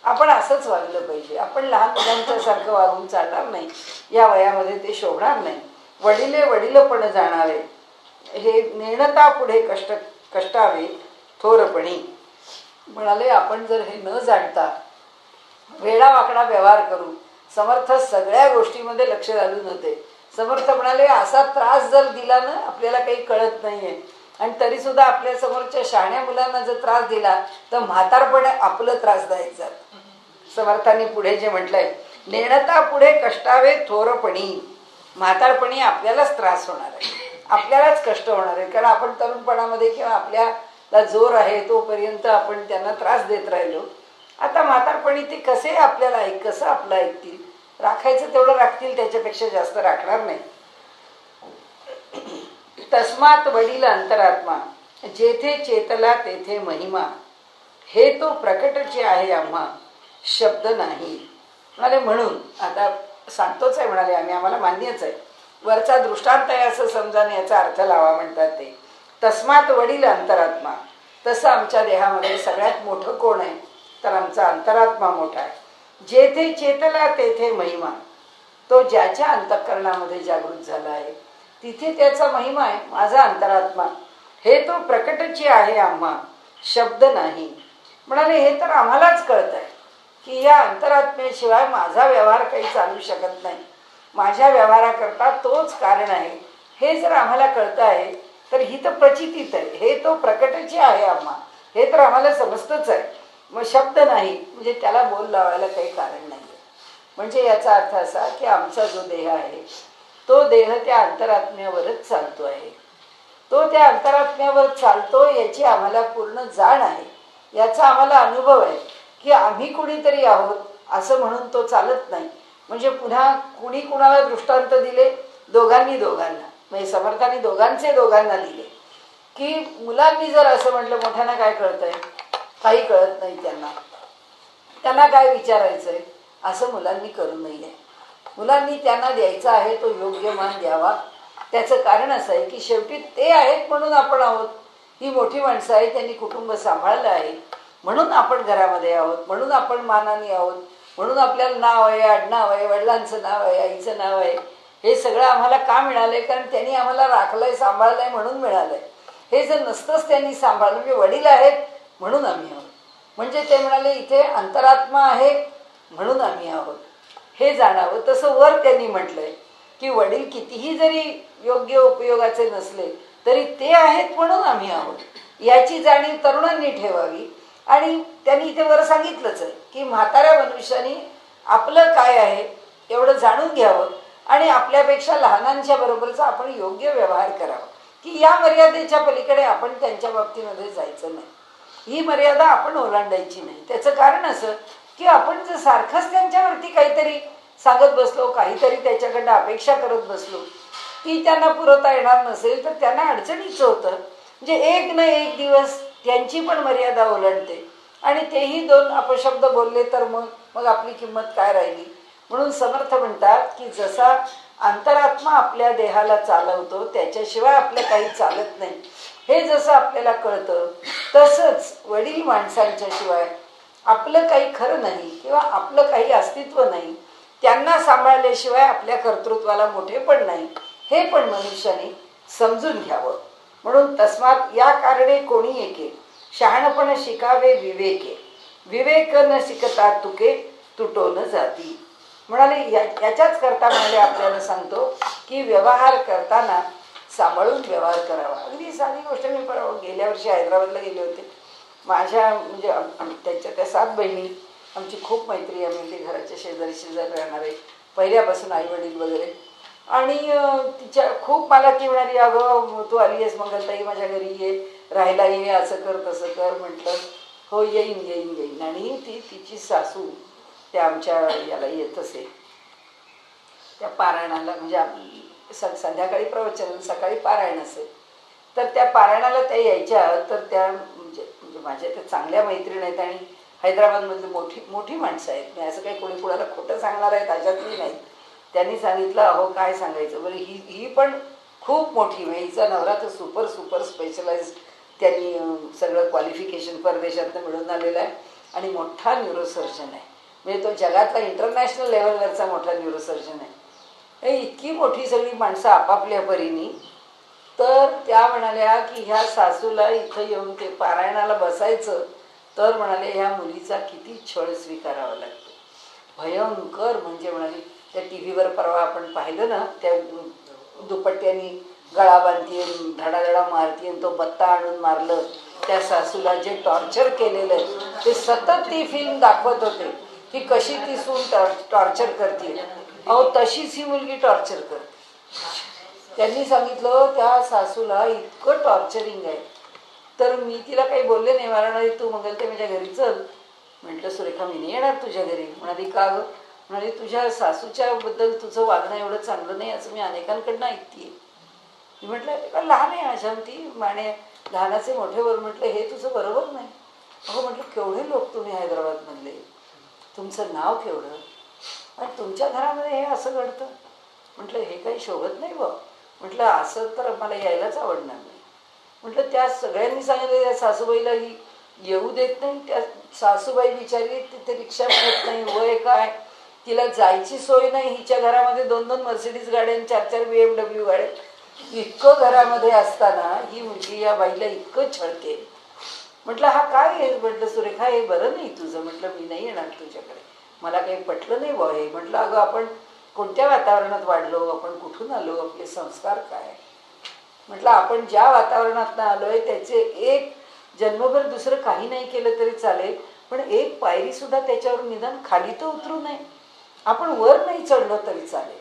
Speaker 1: आपण असंच वागलं पाहिजे. आपण लहान मुलांच्या सारखं वागून चालणार नाही, या वयामध्ये ते शोभणार नाही. वडिले वडीलपण जाणावे हे नेणता पुढे कष्टावे थोरपणी. म्हणाले आपण जर हे न जाणता वेडावाकडा व्यवहार करू, समर्थ सगळ्या गोष्टीमध्ये लक्ष घालून होते. समर्थ म्हणाले असा त्रास जर दिला ना आपल्याला काही कळत नाहीये आणि तरी सुद्धा आपल्या समोरच्या शहाण्या मुलांना जर त्रास दिला तर म्हातारपण आपलं त्रासदायक जात. समर्थांनी पुढे जे म्हटलंय नेणता पुढे कष्टावे थोरपणी, म्हातारपणी आपल्यालाच त्रास होणार आहे. आपल्यालाच कष्ट होणार आहे. कारण आपण तरुणपणामध्ये किंवा आपल्याला जोर आहे तोपर्यंत आपण त्यांना त्रास देत राहिलो. आता म्हातारपणी ते कसे आपल्याला कसं आपलं ऐकतील, राखायचं तेवढं राखतील, त्याच्यापेक्षा जास्त राखणार नाही. तस्मात वडील अंतरात्मा जेथे चेतला तेथे महिमा, हे तो प्रकटचे आहे आम्हा शब्द नाही. म्हणाले म्हणून आता सांगतोच आहे, म्हणाले आम्ही, आम्हाला मान्यच आहे, वरचा दृष्टांत आहे असं समजाने याचा अर्थ लावा म्हणतात ते. तस्मात वडील अंतरात्मा, तसं आमच्या देहामध्ये सगळ्यात मोठं कोण आहे तर आमचा अंतरात्मा मोठा आहे. जेथे चेतला तेथे महिमा, तो ज्याच्या अंतःकरणामध्ये जागृत झाला आहे तिथे त्याचा महिमा आहे. माझा अंतरात्मा हे तो प्रकटची आहे आम्हा शब्द नाही. म्हणाले हे तर आम्हालाच कळत आहे की या अंतरात्म्याशिवाय माझा व्यवहार काही चालू शकत नाही, माझ्या व्यवहाराकरता तोच कारण आहे. हे जर आम्हाला कळतं आहे तर ही तर प्रचितीत आहे, हे तो प्रकटची आहे आम्हा, हे तर आम्हाला समजतच आहे. मग शब्द नाही म्हणजे त्याला बोल लावायला काही कारण नाही. म्हणजे याचा अर्थ असा की आमचा जो देह आहे तो देह त्या अंतरात्म्यावरच चालतो आहे, तो त्या अंतरात्म्यावर चालतो याची आम्हाला पूर्ण जाण आहे, याचा आम्हाला अनुभव आहे की आम्ही कुणीतरी आहोत असं म्हणून तो चालत नाही. म्हणजे पुन्हा कुणी कुणाला दृष्टांत दिले, दोघांनी म्हणजे समर्थांनी दोघांना दिले की मुलांनी जर असं म्हटलं मोठ्यांना काय कळतंय, काही कळत नाही त्यांना काय विचारायचंय असं मुलांनी करू नये. मुलांनी त्यांना द्यायचा आहे तो योग्य मान द्यावा. त्याचं कारण असं आहे की शेवटी ते आहेत म्हणून आपण आहोत. ही मोठी माणसं आहेत, त्यांनी कुटुंब सांभाळलं आहे म्हणून आपण घरामध्ये आहोत, म्हणून आपण मानाने आहोत, म्हणून आपल्याला नाव आहे, आडनाव आहे, वडिलांचं नाव आहे, आईचं नाव आहे. हे सगळं आम्हाला का मिळालंय? कारण त्यांनी आम्हाला राखलंय, सांभाळलंय म्हणून मिळालंय. हे जर नसतंच त्यांनी सांभाळलं, म्हणजे वडील आहेत म्हणून आम्ही आहोत. म्हणजे ते म्हणाले इथे अंतरात्मा आहे म्हणून आम्ही आहोत, हे जाणावं. तसं वर त्यांनी म्हटलंय की वडील कितीही जरी योग्य उपयोगाचे नसले तरी ते आहेत म्हणून आम्ही आहोत, याची जाणीव तरुणांनी ठेवावी. आणि त्यांनी इथे वर सांगितलंच आहे की म्हाताऱ्या मनुष्याने आपलं काय आहे एवढं जाणून घ्यावं आणि आपल्यापेक्षा लहानांच्या बरोबरचा आपण योग्य व्यवहार करावा, की या मर्यादेच्या पलीकडे आपण त्यांच्या बाबतीमध्ये जायचं नाही, ही मर्यादा आपण ओलांडायची नाही. त्याचं कारण असं की आपण जर सारखंच त्यांच्यावरती काहीतरी सांगत बसलो, काहीतरी त्याच्याकडनं अपेक्षा करत बसलो, ती त्यांना पुरवता येणार नसेल तर त्यांना अडचणीचं होतं. म्हणजे एक ना एक दिवस त्यांची पण मर्यादा ओलांडते आणि तेही दोन अपशब्द बोलले तर मग आपली किंमत काय राहिली. म्हणून समर्थ म्हणतात की जसा अंतरात्मा आपल्या देहाला चालवतो त्याच्याशिवाय आपलं काही चालत नाही, हे जसं आपल्याला कळतं तसंच वडील माणसांच्या शिवाय आपलं काही खरं नाही किंवा आपलं काही अस्तित्व नाही. त्यांना सांभाळल्याशिवाय आपल्या कर्तृत्वाला मोठेपण नाही, हे पण मनुष्याने समजून घ्यावं. म्हणून तस्मात या कारणे कोणी एके शहाणपण शिकावे विवेके, विवेक न शिकता तुके तुटो न जाती. म्हणाले याच्याच करता म्हणाले आपल्याला सांगतो की व्यवहार करताना सांभाळून व्यवहार करावा. अगदी साधी गोष्ट, मी गेल्या वर्षी हैदराबादला गेले होते. माझ्या म्हणजे त्यांच्या त्या 7 बहिणी, आमची खूप मैत्री, आम्ही ते घराच्या शेजारी राहणार आहे पहिल्यापासून, आई वडील वगैरे. आणि तिच्या खूप मला ती म्हणाली अगं तू आली आहेस मंगलताई माझ्या घरी, ये राहायला, ये असं कर तसं कर. म्हटलं हो येईन. आणि तिची सासू त्या आमच्या याला येत असे त्या पारायणाला, म्हणजे संध्याकाळी प्रवचन सकाळी पारायण असेल तर त्या पारायणाला त्या यायच्या. तर त्या म्हणजे माझ्या त्या चांगल्या मैत्रीण आहेत आणि हैदराबादमधली मोठी माणसं आहेत. मी असं काही कोणी कुणाला खोटं सांगणार आहेत अशातली नाही. त्यांनी सांगितलं अहो काय सांगायचं बरं, ही पण खूप मोठी, म्हणजे हिचा नवरा तर सुपर स्पेशलाइज, त्यांनी सगळं क्वालिफिकेशन परदेशातनं मिळून आलेलं आहे आणि मोठा न्यूरोसर्जन आहे. म्हणजे तो जगातला इंटरनॅशनल लेवलवरचा मोठा न्यूरोसर्जन आहे. हे इतकी मोठी सगळी माणसं आपापल्या परीने. तर त्या म्हणाल्या की ह्या सासूला इथं येऊन ते पारायणाला बसायचं तर म्हणाले ह्या मुलीचा किती छळ स्वीकारावा लागतो, भयंकर. म्हणजे म्हणाली त्या टी व्हीवर परवा आपण पाहिलं ना, त्या दुपट्ट्यानी गळा बांधतीये, धडाधडा मारतीये, तो बत्ता आणून मारलं, त्या सासूला जे टॉर्चर केलेलं आहे ते सतत ती फिल्म दाखवत होते की कशी ती सून टॉर्चर करते. अहो तशीच ही मुलगी टॉर्चर करते. त्यांनी सांगितलं त्या सासूला इतकं टॉर्चरिंग आहे. तर मी तिला काही बोलले नाही. मला म्हणाली तू मंगलतेच्या घरी चल. म्हटलं सुरेखा मी नाही येणार तुझ्या घरी. म्हणाली का गं? म्हणाली तुझ्या सासूच्या बद्दल तुझं वागणं एवढं चांगलं नाही असं मी अनेकांकडनं ऐकतेय. मी म्हटलं का लहान आहे माझ्या ती माने लहानाचे मोठेवर. म्हटलं हे तुझं बरोबर नाही. अगं म्हटलं केवढे लोक तुम्ही हैदराबादमधले, तुमचं नाव केवढं, आणि तुमच्या घरामध्ये हे असं घडतं. म्हटलं हे काही शोभत नाही बघ. म्हटलं असं तर मला यायलाच आवडणार नाही. म्हटलं त्या सगळ्यांनी सांगितलं त्या सासूबाईला ही येऊ देत नाही. त्या सासूबाई बिचारी तिथे रिक्षा मिळत नाही, वय काय, तिला जायची सोय नाही. हिच्या घरामध्ये 2-2 मर्सिडीज गाड्या, 4-4 BMW गाड्या, इतकं घरामध्ये असताना ही मुलगी या बाईला इतकं छळते. म्हटलं हा काय आहे? म्हटलं सुरेखा हे बरं नाही तुझं. म्हटलं मी नाही येणार तुझ्याकडे, मला काही पटलं नाही बॉ हे. म्हटलं अगं आपण कोणत्या वातावरणात वाढलो, आपण कुठून आलो, आपले संस्कार काय. म्हटलं आपण ज्या वातावरणात आलोय त्याचे एक जन्मभर दुसरं काही नाही केलं तरी चालेल, पण एक पायरी सुद्धा त्याच्यावर निदान खाली तर उतरू नये. आपण वर नाही चढलो तरी चालेल,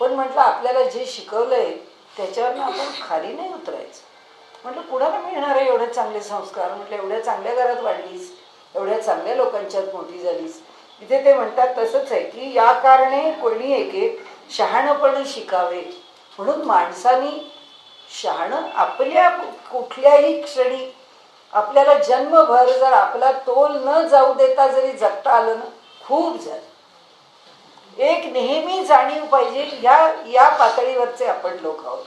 Speaker 1: पण म्हटलं आपल्याला जे शिकवलंय त्याच्यावरनं आपण खाली नाही उतरायचं. म्हटलं कुणाला मिळणार आहे एवढे चांगले संस्कार. म्हटलं एवढ्या चांगल्या घरात वाढलीस, एवढ्या चांगल्या लोकांच्यात मोठी झालीस. इथे ते म्हणतात तसंच आहे की या कारणे कोणी एके शहाणपण शिकावे. म्हणून माणसानी शहाणं आपल्या कुठल्याही क्षणी आपल्याला जन्मभर जर आपला तोल न जाऊ देता जरी जगता आलं ना खूप झालं. एक नेहमी जाणीव पाहिजे या पातळीवरचे आपण लोक आहोत.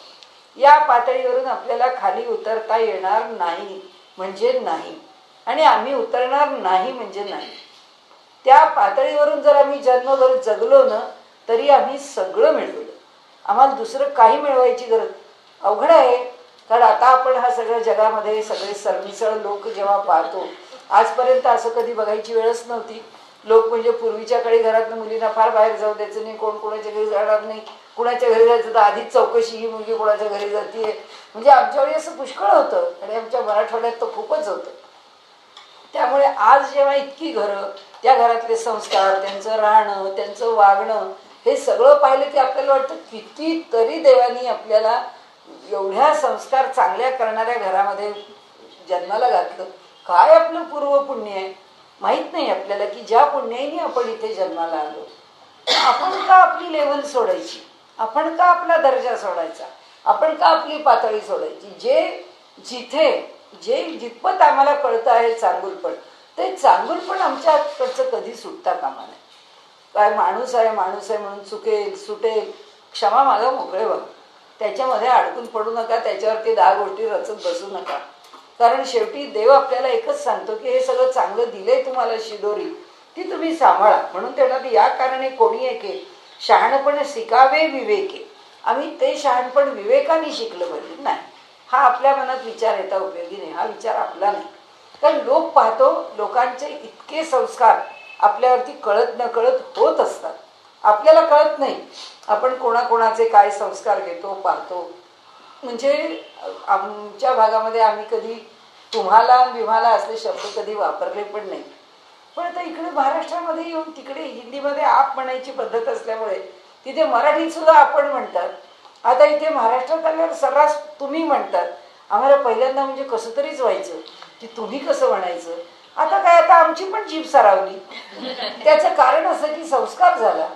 Speaker 1: या पातळीवरून आपल्याला खाली उतरता येणार नाही म्हणजे नाही, आणि आम्ही उतरणार नाही म्हणजे नाही. त्या पातळीवरून जर आम्ही जन्मभर जगलो ना तरी आम्ही सगळं मिळवलं. आम्हाला दुसरं काही मिळवायची गरज अवघड आहे. कारण आता आपण हा सगळ्या जगामध्ये सगळे सरमिसळ लोक जेव्हा पाहतो, आजपर्यंत असं कधी बघायची वेळच नव्हती. लोक म्हणजे पूर्वीच्या काळी घरातनं मुलींना फार बाहेर जाऊ द्यायचं नाही, कोण कोणाच्या घरी जाणार नाही, कुणाच्या घरी जायचं तर आधीच चौकशी ही मुलगी कोणाच्या घरी जातीये. म्हणजे आमच्या वेळी असं पुष्कळ होतं आणि आमच्या मराठवाड्यात तर खूपच होतं. त्यामुळे आज जेव्हा इतकी घरं, त्या घरातले संस्कार, त्यांचं राहणं, त्यांचं वागणं हे सगळं पाहिलं की आपल्याला वाटतं कितीतरी देवानी आपल्याला एवढ्या संस्कार चांगल्या करणाऱ्या घरामध्ये जन्माला घातलं. काय आपलं पूर्व पुण्य आहे माहीत नाही आपल्याला की ज्या पुण्याने आपण इथे जन्माला आलो. आपण का आपली लेवल सोडायची, आपण का आपला दर्जा सोडायचा, आपण का आपली पातळी सोडायची. जे जितपत आम्हाला कळतं आहे चांगुलपण, ते चांगुलपण आमच्याकडचं कधी सुटता कामा नये. काय माणूस आहे म्हणून चुकेल सुटेल, क्षमा मागा मोकळे व्हा. त्याच्यामध्ये अडकून पडू नका, त्याच्यावरती 10 गोष्टी रचत बसू नका. कारण शेवटी देव आपल्याला एकच सांगतो की हे सगळं चांगलं दिलंय तुम्हाला शिदोरी, ती तुम्ही सांभाळा. म्हणून त्यांना या कारणे कोणी एके शहाणपण शिकावे विवेके. आम्ही ते शहाणपण विवेकाने शिकलं पाहिजे. नाही हा आपल्या मनात विचार येता उपयोगी नाही, हा विचार आपला नाही. कारण लोक पाहतो, लोकांचे इतके संस्कार आपल्यावरती कळत न कळत होत असतात. आपल्याला कळत नाही आपण कोणाकोणाचे काय संस्कार घेतो पाहतो. म्हणजे आमच्या भागामध्ये आम्ही कधी तुम्हाला विम्हाला असले शब्द कधी वापरले पण नाही. पण आता इकडे महाराष्ट्रामध्ये येऊन तिकडे हिंदीमध्ये आप म्हणायची पद्धत असल्यामुळे तिथे मराठीत सुद्धा आपण म्हणतात. आता इथे महाराष्ट्रात आल्यावर सर्रास तुम्ही म्हणतात. आम्हाला पहिल्यांदा म्हणजे कसं तरीच व्हायचं की तुम्ही कसं म्हणायचं. आता काय, आता आमची पण जीभ सरावली. त्याचं कारण असं की संस्कार झाला.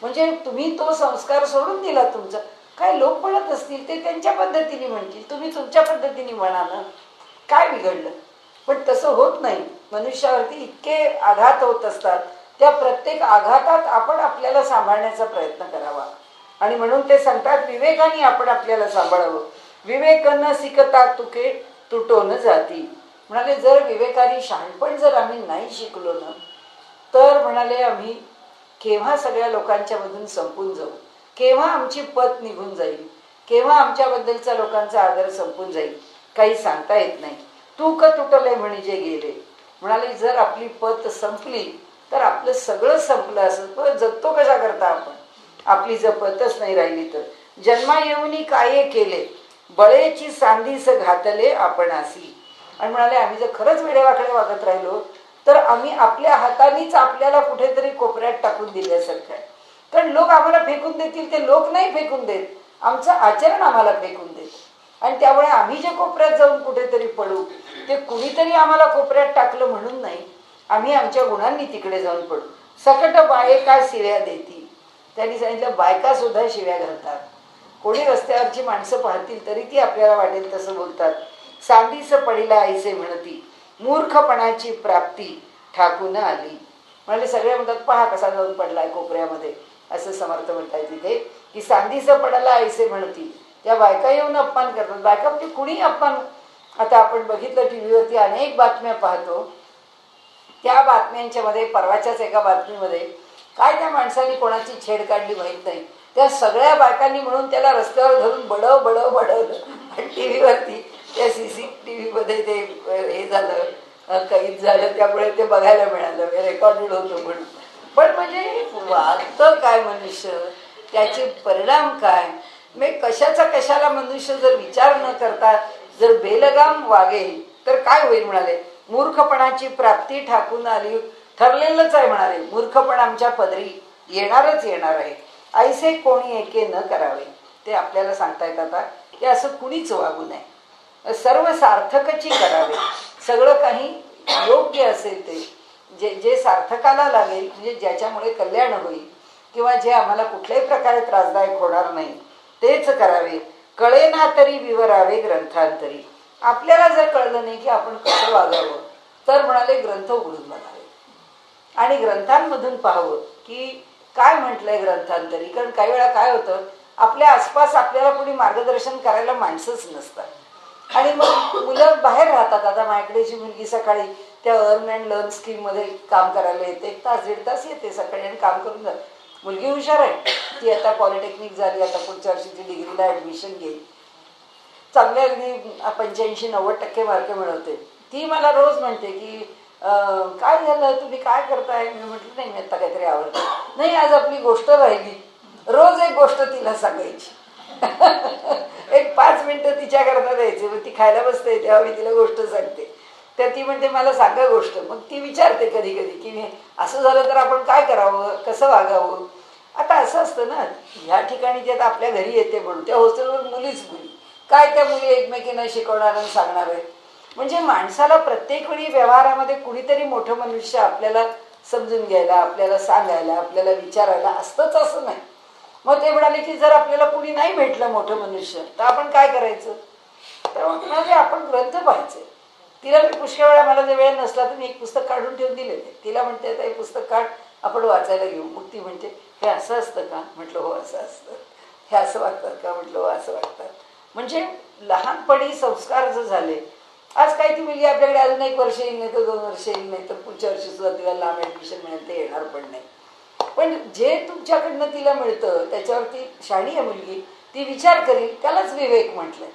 Speaker 1: म्हणजे तुम्ही तो संस्कार सोडून दिला तुमचा. काय लोक म्हणत असतील ते त्यांच्या पद्धतीने म्हणतील, तुम्ही तुमच्या पद्धतीने म्हणा ना, काय बिघडलं. पण तसं होत नाही. मनुष्यावरती इतके आघात होत असतात, त्या प्रत्येक आघातात आपण आपल्याला सांभाळण्याचा प्रयत्न करावा. आणि म्हणून ते सांगतात विवेकाने आपण आपल्याला सांभाळावं. विवेक न शिकता तुके तुटोन जाती. म्हणाले जर विवेकाने शहाणपण जर आम्ही नाही शिकलो ना तर म्हणाले आम्ही केव्हा सगळ्या लोकांच्या मधून संपून जाऊ, केव्हा आमची पत निघून जाईल, केव्हा आमच्याबद्दलचा लोकांचा आदर संपून जाईल, काही सांगता येत नाही. तू का तुटले म्हणजे गेले. म्हणाले जर आपली पत संपली तर आपलं सगळं संपलं असं. पण जगतो कशा करता आपण, आपली जर पतच नाही राहिली तर. जन्मा येऊनी काय केले बळेची सांधीस घातले आपण असी. आणि म्हणाले आम्ही जर खरंच वेडेवाकडे वागत राहिलो तर आम्ही आपल्या हातानेच आपल्याला कुठेतरी कोपऱ्यात टाकून दिल्यासारखं आहे. कारण लोक आम्हाला फेकून देतील, ते लोक नाही फेकून देत, आमचं आचरण आम्हाला फेकून देतं आणि त्यामुळे आम्ही जे कोपऱ्यात जाऊन कुठेतरी पडू ते कुणीतरी आम्हाला कोपऱ्यात टाकलं म्हणून नाही, आम्ही आमच्या गुणांनी तिकडे जाऊन पडू. सकट बायका शिव्या देती, त्यांनी सांगितलं बायका सुद्धा शिव्या घालतात. कोणी रस्त्यावरची माणसं पाहतील तरी ती आपल्याला वाटेल तसं बोलतात. सांडीस पडिला ऐसे म्हणती, मूर्खपणाची प्राप्ती ठाकून आली. म्हणजे सगळे म्हणतात पहा कसा जाऊन पडलाय कोपऱ्यामध्ये, असं समर्थ म्हणताय तिथे की सांडीस पडायला ऐसे म्हणती. त्या बायका येऊन अपमान करतात. बायका म्हणजे कुणी अपमान. आता आपण बघितलं टीव्हीवरती अनेक बातम्या पाहतो, त्या बातम्यांच्या मध्ये परवाच्याच एका बातमीमध्ये काय त्या माणसाने कोणाची छेड काढली माहीत नाही, त्या सगळ्या बायकांनी म्हणून त्याला रस्त्यावर धरून बडवलं आणि टीव्हीवरती त्या CCTV मध्ये ते हे झालं, कैद झालं, त्यामुळे ते बघायला मिळालं, रेकॉर्डेड होतं म्हणून. पण म्हणजे वागतं काय मनुष्य, त्याचे परिणाम काय, म्हणजे कशाला मनुष्य जर विचार न करता जर बेलगाम वागेल तर काय होईल म्हणाले. मूर्खपणाची प्राप्ती ठाकून आली, ठरलेलंच आहे म्हणाले. मूर्खपण आमच्या पदरी येणारच येणार आहे. ऐसे कोणी एके न करावे. ते आपल्याला सांगतायत आता की असं कुणीच वागू नये, सर्व सार्थकची करावे. सगळं काही योग्य असेल ते जे सार्थकाला लागेल, म्हणजे ज्याच्यामुळे कल्याण होईल किंवा जे आम्हाला कुठल्याही प्रकारे त्रासदायक होणार नाही तेच करावे. कळेना तरी विवरावे ग्रंथांतरी. आपल्याला जर कळलं नाही की आपण कसं वागावं तर म्हणाले ग्रंथ उघडून बघावे आणि ग्रंथांमधून पाहावं की काय म्हटलंय ग्रंथांतरी. कारण काही वेळा काय होतं, आपल्या आसपास आपल्याला कोणी मार्गदर्शन करायला माणसंच नसतात आणि मग मुलं बाहेर राहतात. आता माझ्याकडेची मुलगी सकाळी त्या अर्न अँड लर्न स्कीम मध्ये काम करायला येते, 1 तास 1.5 तास येते सकाळी आणि काम करून जाते. मुलगी हुशार आहे, ती आता पॉलिटेक्निक झाली, आता पुढच्या वर्षीची डिग्रीला ऍडमिशन घेईल, चांगल्या अगदी 85-90% मार्क मिळवते. ती मला रोज म्हणते की काय झालं, तुम्ही काय करताय. मी म्हटलं नाही, मी आता काहीतरी आवडतं नाही, आज आपली गोष्ट राहिली. रोज एक गोष्ट तिला सांगायची. एक 5 मिनिटं तिच्याकरता द्यायचे, मग ती खायला बसते तेव्हा मी तिला गोष्ट सांगते. तर ती म्हणते मला सांगा गोष्ट. मग ती विचारते कधी कधी की असं झालं तर आपण काय करावं, कसं वागावं. आता असं असतं ना, ह्या ठिकाणी जे आता आपल्या घरी येते म्हणून त्या हॉस्टेलवर मुलीच मुली, काय त्या मुली एकमेकींना शिकवणार आणि सांगणार आहे. म्हणजे माणसाला प्रत्येक वेळी व्यवहारामध्ये कुणीतरी मोठं मनुष्य आपल्याला समजून घ्यायला, आपल्याला सांगायला, आपल्याला विचारायला असतंच असं नाही. मग ते म्हणाले की जर आपल्याला कुणी नाही भेटलं मोठं मनुष्य तर आपण काय करायचं. तर म्हणजे आपण ग्रंथ पाहायचे. तिला मी पुष्कळ वेळा, मला जर वेळ नसला तर मी एक पुस्तक काढून ठेवून दिले. तिला म्हणते आता हे पुस्तक काढ, आपण वाचायला घेऊ. मग ती म्हणते हे असं असतं का. म्हटलं हो असं असतं. हे असं वागतात का. म्हटलं हो असं वागतात. म्हणजे लहानपणी संस्कार जर झाले. आज काय ती मुलगी आपल्याकडे अजून 1 वर्ष येईल, नाही तर 2 वर्ष येईल, नाही तर पुढच्या वर्षी सुद्धा तिला लांब ऍडमिशन मिळेल, ते येणार पण नाही. पण जे तुमच्याकडनं तिला मिळतं त्याच्यावरती शाणी आहे मुलगी, ती विचार करील. त्यालाच विवेक म्हटलंय.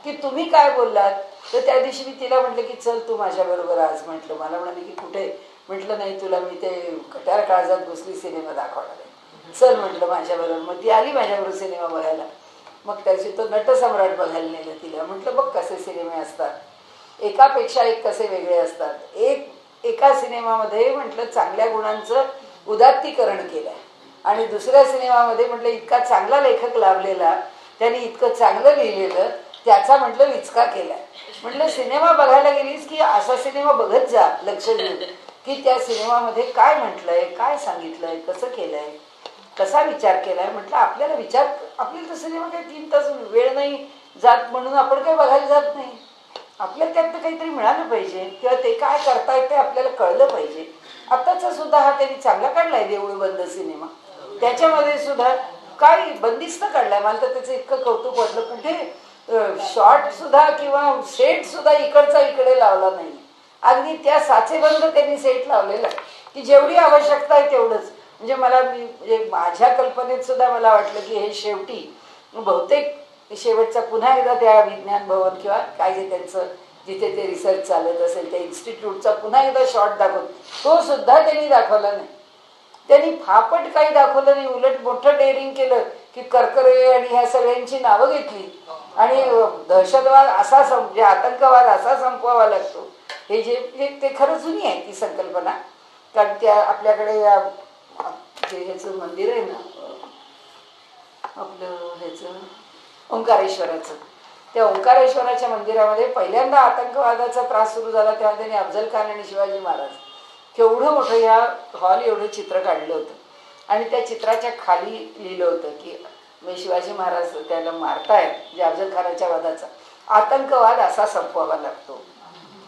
Speaker 1: की तुम्ही काय बोललात. तर त्या दिवशी मी तिला म्हटलं की चल तू माझ्या बरोबर आज. म्हटलं, मला म्हणाली की कुठे. म्हटलं नाही, तुला मी ते कट्यार काळजात घुसली सिनेमा दाखवणार आहे, चल म्हटलं माझ्याबरोबर. मग ती आली माझ्याबरोबर सिनेमा बघायला. मग त्याची तो नटसम्राट बघायला नेलं तिला. म्हटलं बघ कसे सिनेमे असतात, एकापेक्षा एक कसे वेगळे असतात. एका सिनेमामध्ये म्हटलं चांगल्या गुणांचं उदात्तीकरण केलंय आणि दुसऱ्या सिनेमामध्ये म्हटलं इतका चांगला लेखक लाभलेला, त्यांनी इतकं चांगलं लिहिलेलं, त्याचा म्हटलं विचका केलाय. म्हटलं सिनेमा बघायला गेलीस की असा सिनेमा बघत जा लक्ष देऊन की त्या सिनेमामध्ये काय म्हटलंय, काय सांगितलंय, कसं केलंय, कसा विचार केलाय. म्हटलं आपल्याला आपल्याला तर सिनेमा काही 3 तास वेळ नाही जात म्हणून आपण काही बघायला जात नाही. आपल्याला त्यातनं काहीतरी मिळालं पाहिजे किंवा ते काय करतायत ते आपल्याला कळलं पाहिजे. आताचा सुद्धा हा त्यांनी चांगला काढलाय देऊळ बंद सिनेमा. त्याच्यामध्ये सुद्धा काही बंदिस्त काढलाय. मला तर त्याचं इतकं कौतुक वाटलं. कुठे शॉर्ट सुद्धा किंवा सेट सुद्धा इकडचा इकडे लावला नाही. अगदी त्या साचेबंद त्यांनी सेट लावलेला की जेवढी आवश्यकता आहे तेवढंच. म्हणजे म्हणजे माझ्या कल्पनेत सुद्धा मला वाटलं की हे शेवटी बहुतेक शेवटचा पुन्हा एकदा त्या विज्ञान भवन किंवा काय जे त्यांचं जिथे ते रिसर्च चालत असेल त्या इन्स्टिट्यूटचा पुन्हा एकदा शॉट दाखवतो. तो सुद्धा त्यांनी दाखवला नाही. त्यांनी फापट काही दाखवलं नाही. उलट मोठं डेअरिंग केलं की कर्करे आणि ह्या सगळ्यांची नावं घेतली आणि दहशतवाद असा म्हणजे आतंकवाद असा संपवावा लागतो. हे ते खरं जुनी आहे ती संकल्पना. कारण त्या आपल्याकडे जे ह्याचं मंदिर आहे ना, आपलं ह्याचं ओंकारेश्वराचं. त्या ओंकारेश्वराच्या मंदिरामध्ये पहिल्यांदा आतंकवादाचा त्रास सुरू झाला तेव्हा त्यांनी अफजल खान आणि शिवाजी महाराज केवढं मोठं ह्या हॉल एवढं चित्र काढलं होतं आणि त्या चित्राच्या खाली लिहिलं होतं की शिवाजी महाराज त्याला मारतायत, जे अफजल खानाच्या वादाचा आतंकवाद असा संपवावा लागतो.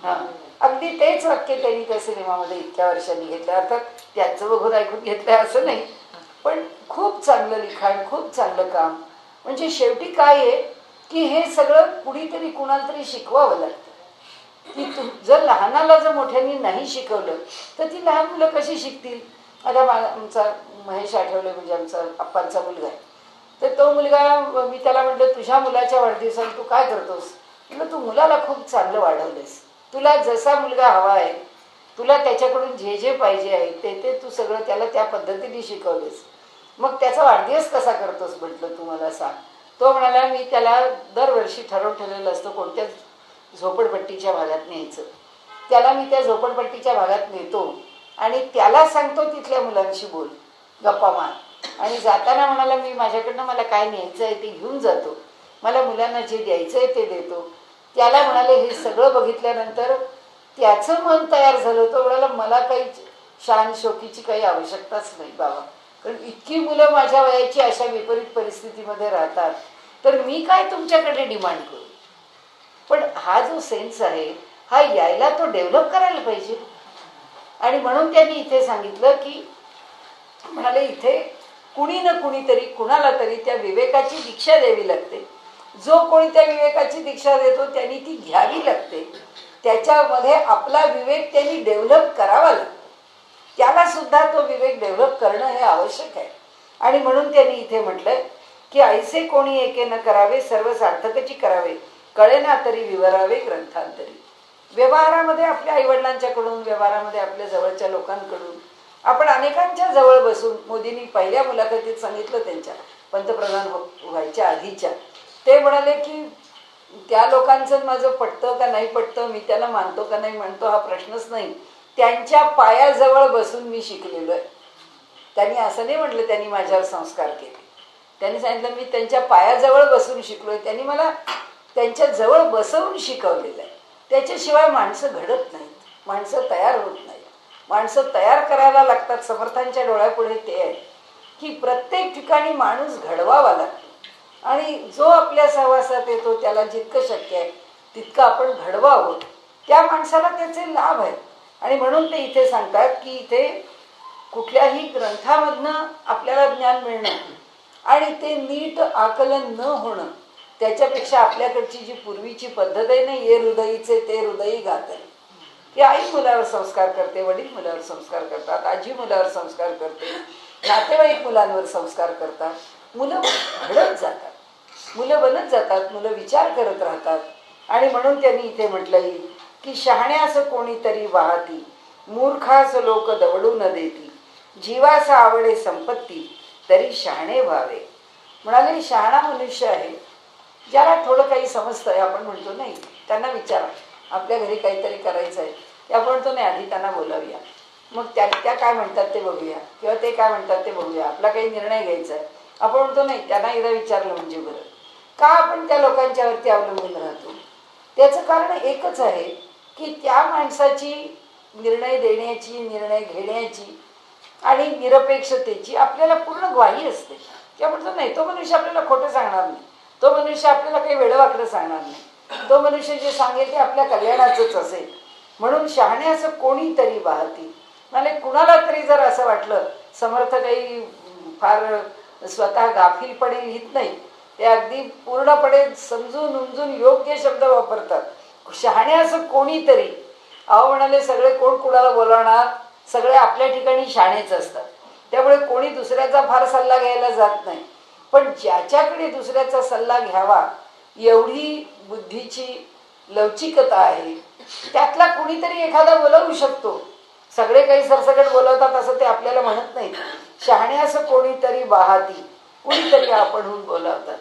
Speaker 1: हां, अगदी तेच वाक्य त्यांनी त्या सिनेमामध्ये इतक्या वर्षांनी घेतलं. अर्थात त्याचं बघून ऐकून घेतलं असं नाही, पण खूप चांगलं लिखाण, खूप चांगलं काम. म्हणजे शेवटी काय आहे की हे सगळं कुणीतरी कुणाला तरी शिकवावं लागतं. की जर लहानाला जर मोठ्यांनी नाही शिकवलं तर ती लहान मुलं कशी शिकतील. आता आमचा महेश आठवले म्हणजे आमचा आप्पांचा मुलगा आहे, तर तो मुलगा, मी त्याला म्हटलं तुझ्या मुलाच्या वाढदिवसाला तू काय करतोस. म्हटलं तू मुलाला खूप चांगलं वाढवलंस, तुला जसा मुलगा हवा आहे, तुला त्याच्याकडून जे जे पाहिजे आहे ते तू सगळं त्याला त्या पद्धतीने शिकवलेस, मग त्याचा वाढदिवस कसा करतोस म्हटलं तू मला सांग. तो म्हणाला मी त्याला दरवर्षी ठरवलेलं असतं कोणत्या झोपडपट्टीच्या भागात न्यायचं, त्याला मी त्या झोपडपट्टीच्या भागात नेतो आणि त्याला सांगतो तिथल्या मुलांशी बोल, गप्पा मार, आणि जाताना म्हणाला मी माझ्याकडनं मला काय न्यायचं आहे ते घेऊन जातो, मला मुलांना जे द्यायचं आहे ते देतो. त्याला म्हणाले हे सगळं बघितल्यानंतर त्याचं मन तयार झालं. तो म्हणाला मला काही शान शोकीची काही आवश्यकताच नाही बाबा, कारण इतकी मुलं माझ्या वयाची अशा विपरीत परिस्थितीमध्ये राहतात, तर मी काय तुमच्याकडे डिमांड करू. पण हा जो सेन्स आहे हा यायला तो डेव्हलप करायला पाहिजे. आणि म्हणून त्यांनी इथे सांगितलं की म्हणाले इथे कुणी ना कुणीतरी कुणाला तरी त्या विवेकाची दीक्षा द्यावी लागते. जो कोणी त्या विवेकाची दीक्षा देतो त्यांनी ती घ्यावी लागते. त्याच्यामध्ये आपला विवेक त्यांनी डेव्हलप करावा लागतो. त्याला सुद्धा तो विवेक डेव्हलप करणं हे आवश्यक आहे. आणि म्हणून त्यांनी इथे म्हटलंय की ऐसे कोणी एके न करावे, सर्व सार्थकची करावे, कळे ना तरी विवरावे ग्रंथांतरी. व्यवहारामध्ये आपल्या आईवडिलांच्याकडून, व्यवहारामध्ये आपल्या जवळच्या लोकांकडून आपण अनेकांच्या जवळ बसून, मोदींनी पहिल्या मुलाखतीत सांगितलं त्यांच्या पंतप्रधान व्हायच्या आधीच्या, ते म्हणाले की त्या लोकांचं माझं पटतं का नाही पटतं, मी त्याला मानतो का नाही मानतो हा प्रश्नच नाही, त्यांच्या पायाजवळ बसून मी शिकलेलो आहे. त्यांनी असं नाही म्हटलं त्यांनी माझ्यावर संस्कार केले, त्यांनी सांगितलं मी त्यांच्या पायाजवळ बसून शिकलोय, त्यांनी मला त्यांच्या जवळ बसवून शिकवलेलं आहे. त्याच्याशिवाय माणसं घडत नाहीत, माणसं तयार होत नाहीत. माणसं तयार करायला लागतात. समर्थांच्या डोळ्यापुढे ते आहे की प्रत्येक ठिकाणी माणूस घडवावा लागतो आणि जो आपल्या सहवासात येतो त्याला जितकं शक्य आहे तितकं आपण घडवावं. त्या माणसाला त्याचे लाभ आहेत. आणि म्हणून ते इथे सांगतात की इथे कुठल्याही ग्रंथामधनं आपल्याला ज्ञान मिळणं आणि ते नीट आकलन न होणं, त्याच्यापेक्षा आपल्याकडची जी पूर्वीची पद्धत आहे ना, ये हृदयीचे ते हृदयी गाते, की आई मुलावर संस्कार करते, वडील मुलावर संस्कार करतात, आजी मुलावर संस्कार करते, नातेवाईक मुलांवर संस्कार करतात, मुलं घडत जातात, मुलं बनत जातात, मुलं विचार करत राहतात. आणि म्हणून त्यांनी इथे म्हटलंय की शहाण्यास कोणीतरी वाहती, मूर्खास लोक दवडू न देती, जीवास आवडे संपत्ती तरी शहाणे व्हावे. म्हणाले शहाणा मनुष्य आहे ज्याला थोडं काही समजतंय. आपण म्हणतो नाही त्यांना विचारा, आपल्या घरी काहीतरी करायचं आहे ते आपण म्हणतो नाही आधी त्यांना बोलावूया, मग त्या काय म्हणतात ते बघूया, किंवा ते काय म्हणतात ते बघूया, आपला काही निर्णय घ्यायचा आहे. आपण म्हणतो नाही त्यांना एकदा विचारलं म्हणजे बरं. का आपण त्या लोकांच्यावरती अवलंबून राहतो? त्याचं कारण एकच आहे की त्या माणसाची निर्णय देण्याची, निर्णय घेण्याची आणि निरपेक्षतेची आपल्याला पूर्ण ग्वाही असते. किंवा म्हणतो नाही तो मनुष्य आपल्याला खोटं सांगणार नाही, तो मनुष्य आपल्याला काही वेडवाकडं सांगणार नाही, तो मनुष्य जे सांगेल ते आपल्या कल्याणाचंच असेल. म्हणून शहाण्याचं कोणीतरी वाहती. म्हणजे कुणाला तरी जर असं वाटलं, समर्थ काही फार स्वतः गाफीलपणे लिहित नाही, ते अगदी पूर्णपणे समजून उमजून योग्य शब्द वापरतात. शहाण्याचं कोणीतरी, अहो म्हणाले सगळे कोण कुणाला बोलावणार, सगळे आपल्या ठिकाणी शहाणेच असतात. त्यामुळे कोणी दुसऱ्याचा फार सल्ला घ्यायला जात नाही. पण ज्याच्याकडे दुसऱ्याचा सल्ला घ्यावा एवढी बुद्धीची लवचिकता आहे, त्यातला कुणीतरी एखादा बोलवू शकतो. सगळे काही सरसकट बोलवतात असं ते आपल्याला म्हणत नाही. शहाण्याचं कोणीतरी वाहती, कुणीतरी आपणहून बोलावतात.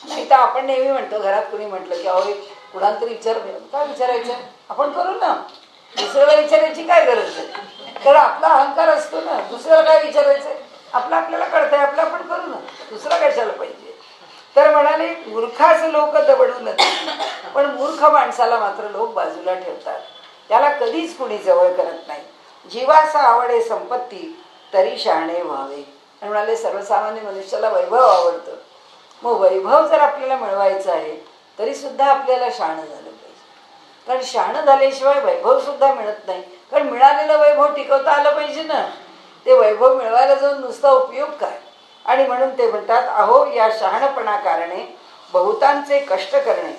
Speaker 1: नाही तर आपण नेहमी म्हणतो, घरात कुणी म्हटलं की अहो कुणाला तरी विचार, काय विचारायचं आपण करू ना, दुसऱ्याला विचारायची काय गरज आहे. कारण आपला अहंकार असतो ना, दुसऱ्याला काय विचारायचंय, आपलं आपल्याला कळतंय, आपलं आपण करू ना, दुसरा कशाला पाहिजे. तर म्हणाले मूर्खाच लोक दबडून पण मूर्ख माणसाला मात्र लोक बाजूला ठेवतात, त्याला कधीच कुणी जवळ करत नाही. जीवाचा आवडे संपत्ती तरी शहाणे व्हावे. आणि म्हणाले सर्वसामान्य मनुष्याला वैभव आवडतं. मग वैभव जर आपल्याला मिळवायचं आहे तरी सुद्धा आपल्याला शहाणं झालं पाहिजे, कारण शहाणं झाल्याशिवाय वैभव सुद्धा मिळत नाही. कारण मिळालेलं वैभव टिकवता आलं पाहिजे ना. ते वैभव मिळवायला जाऊन नुसता उपयोग काय. आणि म्हणून ते म्हणतात, अहो या शहाणपणा कारणे बहुतांचे कष्ट करणे,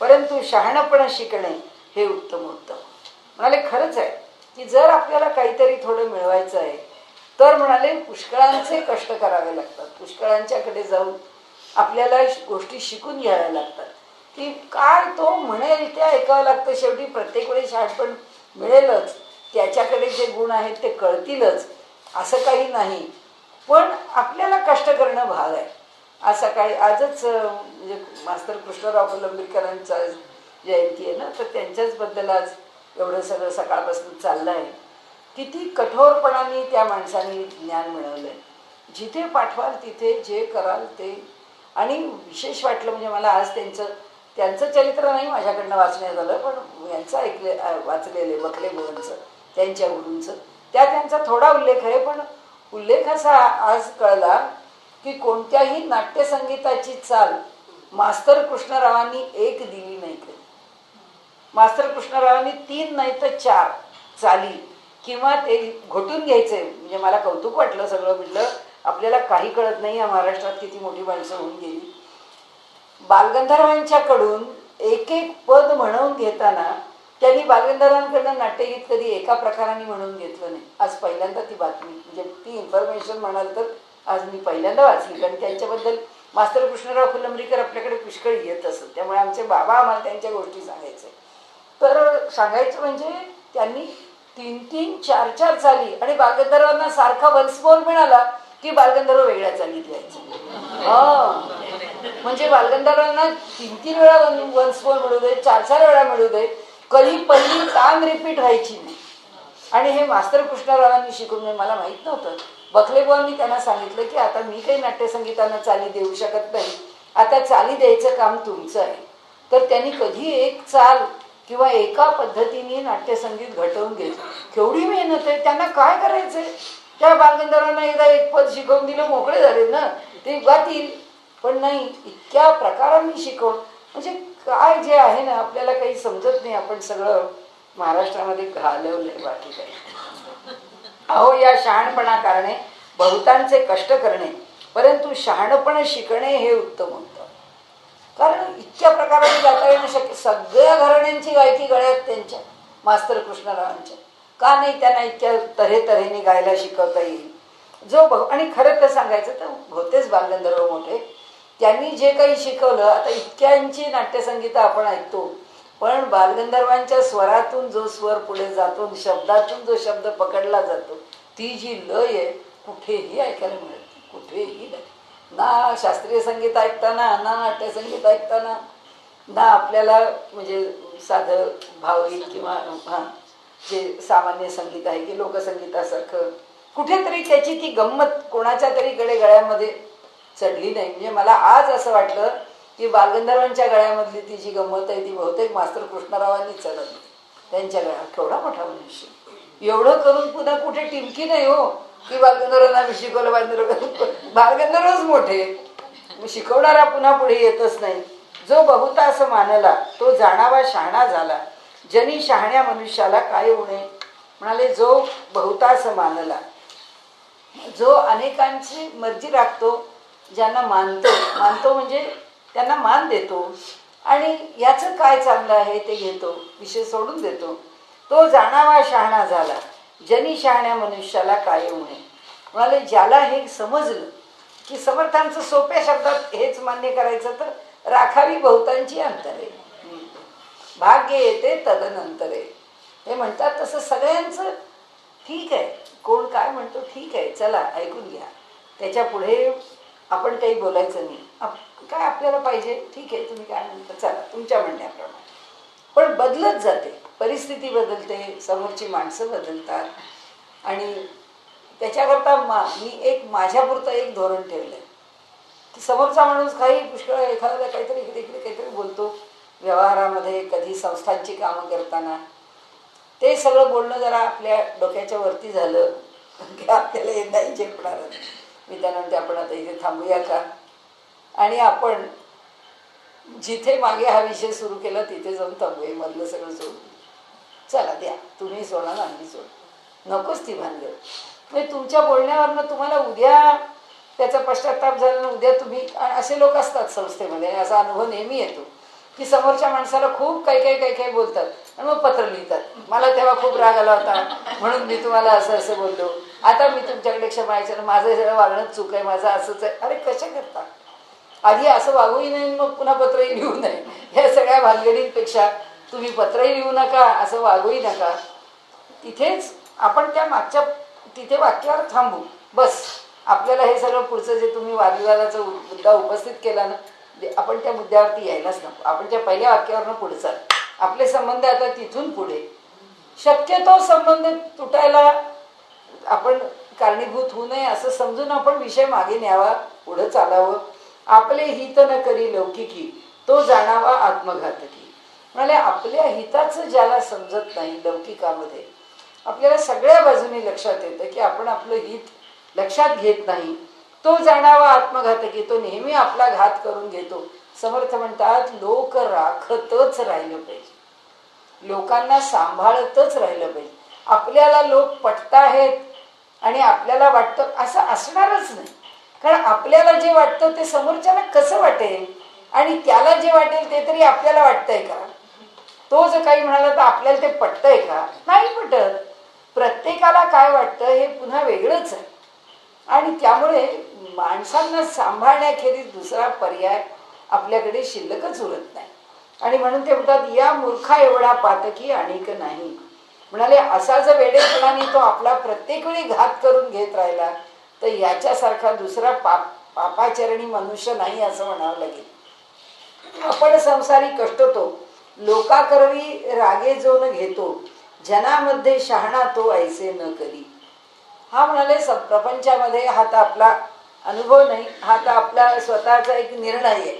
Speaker 1: परंतु शहाणपण शिकणे हे उत्तम उत्तम. म्हणाले खरंच आहे की जर आपल्याला काहीतरी थोडं मिळवायचं आहे तर म्हणाले पुष्कळांचे कष्ट करावे लागतात. पुष्कळांच्याकडे जाऊन आपल्याला गोष्टी शिकून घ्याव्या लागतात, की काय तो म्हणेल ते ऐकावं लागतं. शेवटी प्रत्येक वेळी शहाणपण मिळेलच, त्याच्याकडे जे गुण आहेत ते कळतीलच असं काही नाही. पण आपल्याला कष्ट करणं भाग आहे. आज सकाळी आजच म्हणजे मास्तर कृष्णराव कोलंबीकरांचा जयंती आहे ना, तर त्यांच्याच बद्दल आज एवढं सगळं सकाळपासून चाललं आहे. किती कठोरपणाने त्या माणसाने ज्ञान मिळवलंय. जिथे पाठवाल तिथे जे कराल ते. आणि विशेष वाटलं म्हणजे मला आज त्यांचं चरित्र नाही माझ्याकडनं वाचण्यात आलं, पण यांचं वाचलेलं बखले बुवांचं, त्यांच्या गुरूंचं, त्यांचा थोडा उल्लेख आहे. पण उल्लेख असा आज कळला की कोणत्याही नाट्यसंगीताची चाल मास्तर कृष्णरावांनी एक दिली नाही कधी. मास्तर कृष्णरावांनी 3 नाही तर 4 चाली किंवा ते घोटून घ्यायचे. म्हणजे मला कौतुक वाटलं सगळं. म्हटलं आपल्याला काही कळत नाही, या महाराष्ट्रात किती मोठी माणसं होऊन गेली. बालगंधर्वांच्याकडून एक एक पद म्हणून घेताना त्यांनी बालगंधर्वांकडनं नाट्यगीत कधी एका प्रकाराने म्हणून घेतलं नाही. आज पहिल्यांदा ती बातमी म्हणजे ती इन्फॉर्मेशन म्हणाल तर आज मी पहिल्यांदा वाचली. कारण त्यांच्याबद्दल मास्तर कृष्णराव फुलंब्रीकर आपल्याकडे पुष्कळ येत असत, त्यामुळे आमचे बाबा आम्हाला त्यांच्या गोष्टी सांगायचे. तर सांगायचं म्हणजे त्यांनी 3-3, 4-4 चाली. आणि बालगंधर्वांना सारखा वंसमोर मिळाला की बालगंधर्व वेगळ्या चालीत यायचे. म्हणजे बालगंधर्वांना 3-3 वेळा वंसमोर मिळू दे, 4-4 वेळा मिळू दे, कधी पहिली तान रिपीट व्हायची नाही. आणि हे मास्तर कृष्णरावांनी शिकून मला माहित नव्हतं. बखलेबुवांनी त्यांना सांगितलं की आता मी काही नाट्यसंगीतांना चाली देऊ शकत नाही, आता चाली द्यायचं काम तुमचं आहे. तर त्यांनी कधी एक चाल किंवा एका पद्धतीने नाट्यसंगीत घटवून घेतलं. केवढी मेहनत आहे. त्यांना काय करायचंय. त्या बालगंधर्वांना एकदा एक पद शिकवून दिलं, मोकळे झाले ना, ते गातील. पण नाही, इतक्या प्रकारांनी शिकवून म्हणजे काय जे आहे ना आपल्याला काही समजत नाही. आपण सगळं महाराष्ट्रामध्ये घालवलंय, बाकी काही. अहो या शहाणपणा कारणे बहुतांचे कष्ट करणे, परंतु शहाणपण शिकणे हे उत्तम होतं. कारण इतक्या प्रकाराने गाता येणं शक्य. सगळ्या घराण्यांची गायकी गळ्यात त्यांच्या मास्तर कृष्णरावांच्या. का नाही त्यांना इतक्या तऱ्हेने गायला शिकवता येईल. आणि खरं तर सांगायचं तर होतेच बालगंधर्व मोठे. त्यांनी जे काही शिकवलं, आता इतक्यांची नाट्यसंगीत आपण ऐकतो, पण बालगंधर्वांच्या स्वरातून जो स्वर पुढे जातो, शब्दातून जो शब्द पकडला जातो, ती जी लय आहे कुठेही ऐकायला मिळत, कुठेही नाही. ना शास्त्रीय संगीत ऐकताना, ना नाट्यसंगीत ऐकताना, ना आपल्याला म्हणजे साधं भावगीत किंवा जे सामान्य संगीत आहे की लोकसंगीतासारखं कुठेतरी त्याची ती गंमत कोणाच्या तरी गळ्यामध्ये चढली नाही. म्हणजे मला आज असं वाटलं की बालगंधर्वांच्या गळ्यामधली ती जी गंमत आहे ती बहुतेक मास्तर कृष्णरावांनी चढवली त्यांच्या गळ्यात. केवढा मोठा मनुष्य. एवढं करून पुन्हा कुठे टिमकी नाही हो की बालगंधर्वांना मी शिकवलं. बालगंधर्वच मोठे, शिकवणारा पुन्हा पुढे येतच नाही. जो बहुतास मानला तो जाणावा शहाणा झाला, जनी शहाण्या मनुष्याला काय उणे. म्हणाले जो बहुतास मानला, जो अनेकांची मर्जी राखतो, ज्यांना मानतो म्हणजे त्यांना मान देतो आणि याचं काय चांगलं आहे ते घेतो, विषय सोडून देतो, तो जाणावा शहाणा झाला, जनी शहाण्या मनुष्याला काय उणे. म्हणाले ज्याला हे समजलं की समर्थांचं सोप्या शब्दात हेच मान्य करायचं तर राखावी बहुतांची अंतरे, भाग्य येते तदनंतरे. हे म्हणतात तसं सगळ्यांचं ठीक आहे. कोण काय म्हणतो ठीक आहे, चला ऐकून घ्या, त्याच्या पुढे आपण काही बोलायचं नाही. काय आपल्याला पाहिजे ठीक आहे, तुम्ही काय म्हणता चला तुमच्या म्हणण्याप्रमाणे. पण बदलत जाते, परिस्थिती बदलते, समोरची माणसं बदलतात. आणि त्याच्याकरता मी माझ्यापुरतं एक धोरण ठेवलंय की समोरचा माणूस काही पुष्कळ एखाद्याला काहीतरी इकडे इकडे काहीतरी बोलतो व्यवहारामध्ये, कधी संस्थांची कामं करताना, ते सगळं बोलणं जरा आपल्या डोक्याच्या वरती झालं की आपल्याला हे नाही झेपणार. मी त्यांना म्हणते आपण आता इथे थांबूया का, आणि आपण जिथे मागे हा विषय सुरू केला तिथे जाऊन थांबूया, मधलं सगळं सोडून. चला द्या, तुम्ही सोडा ना आम्ही सोड, नकोच ती भानगड. म्हणजे तुमच्या बोलण्यावरनं तुम्हाला उद्या त्याचा पश्चाताप झाला ना, उद्या तुम्ही, असे लोक असतात संस्थेमध्ये, असा अनुभव नेहमी येतो की समोरच्या माणसाला खूप काही काही बोलतात आणि मग पत्र लिहितात, मला तेव्हा खूप राग आला होता म्हणून मी तुम्हाला असं असं बोललो, आता मी तुमच्याकडे क्षमा यायचं, माझं सगळं वागणं चूक आहे, माझं असंच आहे. अरे कशा करता, आधी असं वागूही नाही, मग पुन्हा पत्रही लिहू नये. ह्या सगळ्या भानगडींपेक्षा तुम्ही पत्रही लिहू नका, असं वागूही नका. तिथेच आपण त्या मागच्या तिथे वाक्यावर थांबू बस. आपल्याला हे सगळं पुढचं जे तुम्ही वादविवादाचा मुद्दा उपस्थित केला ना, आपण त्या मुद्द्यावरती यायलाच नको. आपण त्या पहिल्या वाक्यावरनं पुढचा आपले संबंध आता तिथून पुढे शक्यतो संबंध तुटायला आपण कारणीभूत होऊ नये असं समजून आपण विषय मागे न्यावा, पुढं चालावं. आपले हित न करी लौकिकी, तो जाणावा आत्मघातकी. म्हणजे आपल्या हिताचं ज्याला समजत नाही लौकिकामध्ये, आपल्याला सगळ्या बाजूनी लक्षात येतं की आपण आपलं हित लक्षात घेत नाही, तो जाणावा आत्मघातकी, तो नेहमी आपला घात करून घेतो. समर्थ म्हणतात लोक राखतच राहिलं पाहिजे, लोकांना सांभाळतच राहिलं पाहिजे. आपल्याला लोक पटताहेत आणि आपल्याला वाटतं असं असणारच नाही, कारण आपल्याला जे वाटतं ते समोरच्याला कसं वाटेल, आणि त्याला जे वाटेल ते तरी आपल्याला वाटतंय का? तो जर काही म्हणाला तर आपल्याला ते पटतंय का? नाही पटत. प्रत्येकाला काय वाटतं हे पुन्हा वेगळंच आहे, आणि त्यामुळे माणसांना सांभाळण्याखेरीज दुसरा पर्याय आपल्याकडे शिल्लकच उरत नाही. आणि म्हणून ते म्हणतात या मूर्खा एवढा पातकी अनेक नाही. म्हणाले असा जर वेडेपणाने तो आपला प्रत्येक वेळी घात करून घेत राहिला तर याच्यासारखा दुसरा पापाचरणी मनुष्य नाही असं म्हणावं लागेल. आपण संसारी कष्टतो, लोकाकरवी रागे जो न घेतो, जनामध्ये शहाणा तो ऐसे न करी. हा म्हणाले प्रपंचामध्ये हा तर आपला अनुभव नाही, हा तर आपला स्वतःचा एक निर्णय आहे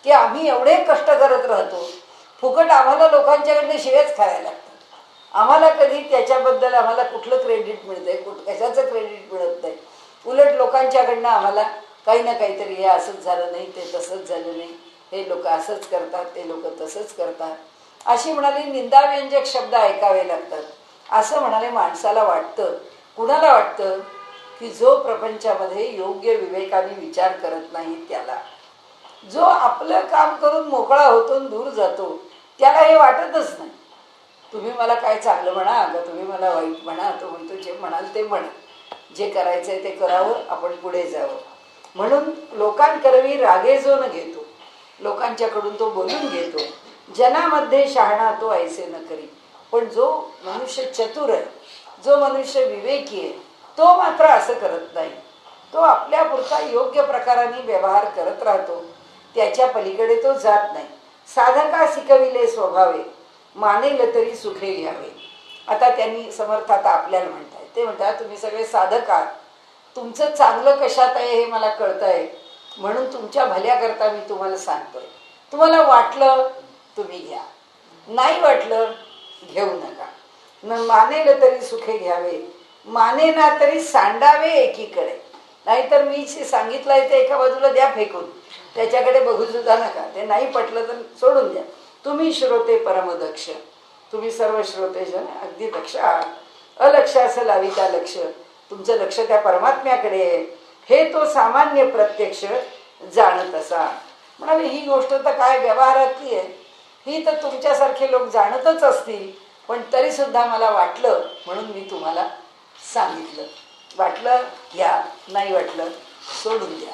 Speaker 1: की आम्ही एवढे कष्ट करत राहतो, फुकट आम्हाला लोकांच्याकडनं शिव्याच खायला लागतात. आम्हाला कधी त्याच्याबद्दल आम्हाला कुठलं क्रेडिट मिळतंय, कशाचं क्रेडिट मिळत नाही. उलट लोकांच्याकडनं आम्हाला काही ना काहीतरी हे असंच झालं नाही, ते तसंच झालं नाही, हे लोक असंच करतात, ते लोक तसंच करतात, अशी म्हणाली निंदाव्यंजक शब्द ऐकावे लागतात. असं म्हणाले माणसाला वाटतं. कुणाला वाटतं? की जो प्रपंचामध्ये योग्य विवेकाने विचार करत नाही त्याला. जो आपलं काम करून मोकळा होतो दूर जातो त्याला हे वाटतच नाही. तुम्ही मला काय चांगलं म्हणा का तुम्ही मला वाईट म्हणा, तो म्हणतो जे म्हणाल ते म्हणा, जे करायचंय ते करावं, आपण पुढे जावं. म्हणून लोकांकरवी रागे जो न घेतो, लोकांच्याकडून तो बोलून घेतो, जनामध्ये शहाणा तो ऐसे न करी. पण जो मनुष्य चतुर आहे, जो मनुष्य विवेकी आहे, तो मात्र असं करत नाही. तो आपल्या पुरता योग्य प्रकाराने व्यवहार करत राहतो, त्याच्या पलीकडे तो जात नाही. साधका शिकविले स्वभावे, मानेल तरी सुखे घ्यावे. आता त्यांनी समर्थ आता आपल्याला म्हणताय, ते म्हणतात तुम्ही सगळे साधक आहात, तुमचं चांगलं कशात आहे हे मला कळत आहे, म्हणून तुमच्या भल्याकरता मी तुम्हाला सांगतोय. तुम्हाला वाटलं तुम्ही घ्या, नाही वाटलं घेऊ नका. मानेल तरी सुखे घ्यावे, माने ना तरी सांडावे एकीकडे. नाहीतर मी सांगितलंय ते एका बाजूला द्या फेकून, त्याच्याकडे बघू सुद्धा नका. ते नाही पटलं तर सोडून द्या. तुम्ही श्रोते परमदक्ष, तुम्ही सर्व श्रोतेजन अगदी दक्ष आहात. अलक्ष असं लाविता लक्ष, तुमचं लक्ष त्या परमात्म्याकडे आहे, हे तो सामान्य प्रत्यक्ष जाणत असा. म्हणाले ही गोष्ट तर काय व्यवहारातली आहे, ही तर तुमच्यासारखे लोक जाणतच असतील, पण तरी सुद्धा मला वाटलं म्हणून मी तुम्हाला सांगितलं. वाटलं घ्या, नाही वाटलं सोडून द्या.